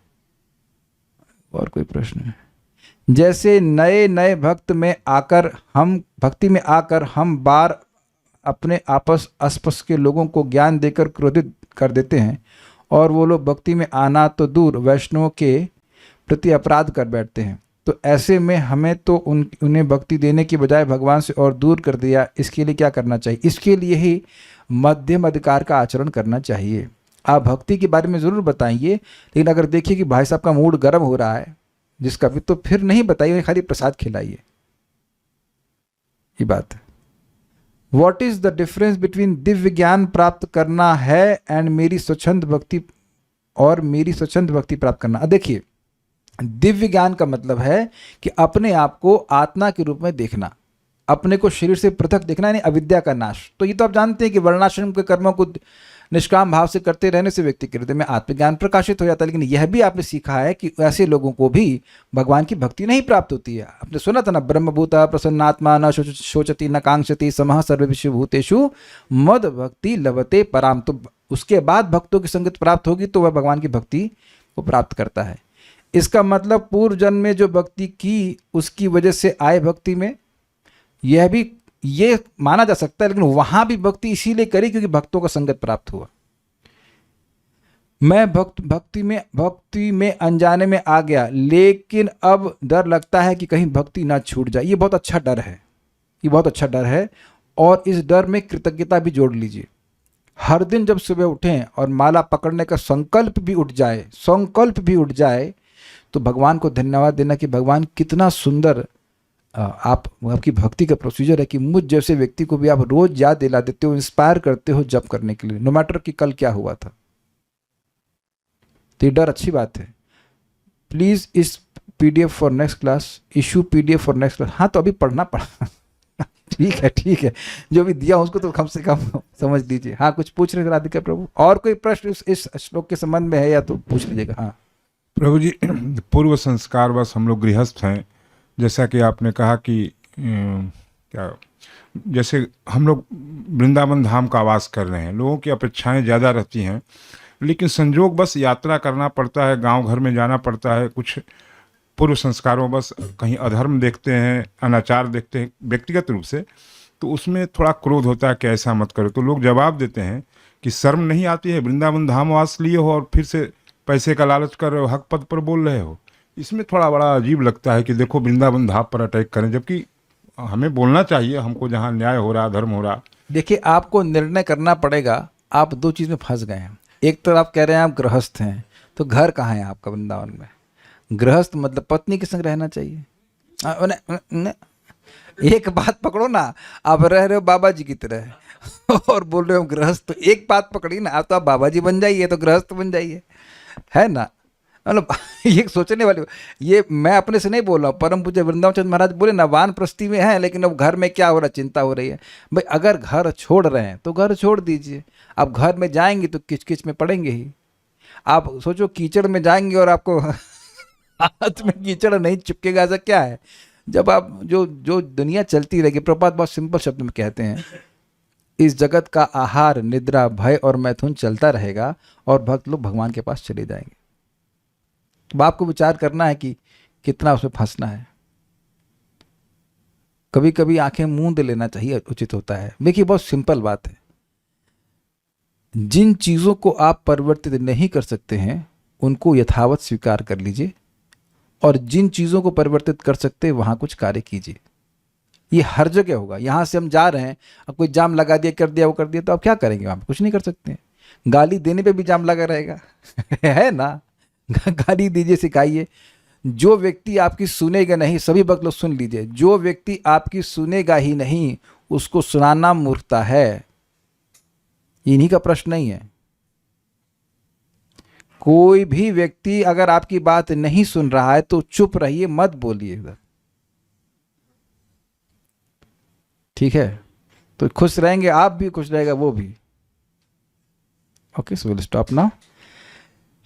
और कोई प्रश्न है? जैसे नए नए भक्ति में आकर हम बार अपने आसपास के लोगों को ज्ञान देकर क्रोधित कर देते हैं, और वो लोग भक्ति में आना तो दूर वैष्णवों के प्रति अपराध कर बैठते हैं। तो ऐसे में हमें तो उन्हें भक्ति देने की बजाय भगवान से और दूर कर दिया। इसके लिए क्या करना चाहिए? इसके लिए ही मध्यम अधिकार का आचरण करना चाहिए। आप भक्ति के बारे में ज़रूर बताइए, लेकिन अगर देखिए कि भाई साहब का मूड गर्म हो रहा है जिसका भी, तो फिर नहीं बताइए, खाली प्रसाद खिलाइए। ये बात है। What is the difference between Divya ज्ञान प्राप्त करना है एंड मेरी स्वच्छंद भक्ति प्राप्त करना। देखिए, दिव्य ज्ञान का मतलब है कि अपने आप को आत्मा के रूप में देखना, अपने को शरीर से पृथक देखना, यानी अविद्या का नाश। तो ये तो आप जानते हैं कि वर्णाश्रम के कर्मों को निष्काम भाव से करते रहने से व्यक्ति के हृदय में आत्मज्ञान प्रकाशित हो जाता है। लेकिन यह भी आपने सीखा है कि ऐसे लोगों को भी भगवान की भक्ति नहीं प्राप्त होती है। आपने सुना था ना, ब्रह्मभूता प्रसन्नात्मा न शोचति न कांक्षति समः सर्वविषु भूतेषु मद भक्ति लभते पराम। तो उसके बाद भक्तों की संगत प्राप्त होगी तो वह भगवान की भक्ति को प्राप्त करता है। इसका मतलब पूर्व जन्म में जो भक्ति की उसकी वजह से आए भक्ति में, यह भी ये माना जा सकता है। लेकिन वहां भी भक्ति इसीलिए करी क्योंकि भक्तों का संगत प्राप्त हुआ। मैं भक्ति में अनजाने में आ गया, लेकिन अब डर लगता है कि कहीं भक्ति ना छूट जाए। ये बहुत अच्छा डर है, ये बहुत अच्छा डर है। और इस डर में कृतज्ञता भी जोड़ लीजिए। हर दिन जब सुबह उठें और माला पकड़ने का संकल्प भी उठ जाए तो भगवान को धन्यवाद देना कि भगवान कितना सुंदर आपकी भक्ति का प्रोसीजर है कि मुझ जैसे व्यक्ति को भी आप रोज याद दिला देते हो, इंस्पायर करते हो जप करने के लिए, नो मैटर कि कल क्या हुआ था। तो ये डर अच्छी बात है। प्लीज इस PDF for next class, issue PDF for next class. हाँ, तो अभी पढ़ना पड़ा ठीक है, जो भी दिया उसको तो कम से कम समझ लीजिए। हाँ, कुछ पूछ रहे थे राधिका प्रभु, और कोई प्रश्न इस श्लोक के संबंध में है या तो पूछ लीजिएगा। हाँ प्रभु जी, पूर्व संस्कार बस हम लोग गृहस्थ हैं, जैसा कि आपने कहा कि क्या, जैसे हम लोग वृंदावन धाम का आवास कर रहे हैं, लोगों की अपेक्षाएं ज़्यादा रहती हैं, लेकिन संजोग बस यात्रा करना पड़ता है, गांव घर में जाना पड़ता है। कुछ पूर्व संस्कारों बस कहीं अधर्म देखते हैं, अनाचार देखते हैं व्यक्तिगत रूप से, तो उसमें थोड़ा क्रोध होता है कि ऐसा मत करो। तो लोग जवाब देते हैं कि शर्म नहीं आती है, वृंदावन धाम वास लिए हो और फिर से पैसे का लालच कर रहे हो, हक पद पर बोल रहे हो। इसमें थोड़ा बड़ा अजीब लगता है कि देखो वृंदावन धाम पर अटैक करें, जबकि हमें बोलना चाहिए हमको जहाँ न्याय हो रहा, धर्म हो रहा। देखिए, आपको निर्णय करना पड़ेगा। आप दो चीज़ में फंस गए हैं। एक तो आप कह रहे हैं आप गृहस्थ हैं, तो घर कहाँ है आपका वृंदावन में? गृहस्थ मतलब पत्नी के संग रहना चाहिए। एक बात पकड़ो ना, आप रह रहे हो बाबा जी की तरह और बोल रहे हो गृहस्थ, तो एक बात पकड़ी ना, आप तो आप बाबा जी बन जाइए, तो गृहस्थ बन जाइए, है ना? मतलब ये सोचने वाली, ये मैं अपने से नहीं बोल रहा हूँ, परम पूज्य वृंदावन चंद्र महाराज बोले ना, वानप्रस्थी में है, लेकिन अब घर में क्या हो रहा है, चिंता हो रही है। भाई अगर घर छोड़ रहे हैं तो घर छोड़ दीजिए। अब घर में जाएंगे तो किचकिच में पड़ेंगे ही। आप सोचो कीचड़ में जाएंगे और आपको हाथ में कीचड़ नहीं चिपकेगा, ऐसा क्या है? जब आप जो दुनिया चलती रहेगी, प्रपात बहुत सिंपल शब्द में कहते हैं, इस जगत का आहार, निद्रा, भय और मैथुन चलता रहेगा और भक्त लोग भगवान के पास चले जाएंगे। तो आपको विचार करना है कि कितना उसमें फंसना है। कभी कभी आंखें मूंद लेना चाहिए, उचित होता है। देखिए, बहुत सिंपल बात है। जिन चीजों को आप परिवर्तित नहीं कर सकते हैं उनको यथावत स्वीकार कर लीजिए, और जिन चीजों को परिवर्तित कर सकते हैं वहां कुछ कार्य कीजिए। ये हर जगह होगा। यहां से हम जा रहे हैं, अब कोई जाम लगा दिया, कर दिया, वो कर दिया, तो आप क्या करेंगे? वहां कुछ नहीं कर सकते हैं। गाली देने पे भी जाम लगा रहेगा है ना? गाली दीजिए, सिखाइए। जो व्यक्ति आपकी सुनेगा नहीं, सभी भक्त लोग सुन लीजिए, जो व्यक्ति आपकी सुनेगा ही नहीं उसको सुनाना मूर्खता है। इन्हीं का प्रश्न नहीं है। कोई भी व्यक्ति अगर आपकी बात नहीं सुन रहा है तो चुप रहिए, मत बोलिए इधर, ठीक है? तो खुश रहेंगे आप भी, खुश रहेगा वो भी। Okay, so will stop now.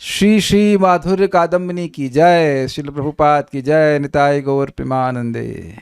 Shri Shri माधुर्य कादम्बिनी की जय, श्रील प्रभुपाद की जय, निताय गौर प्रेमानंदे।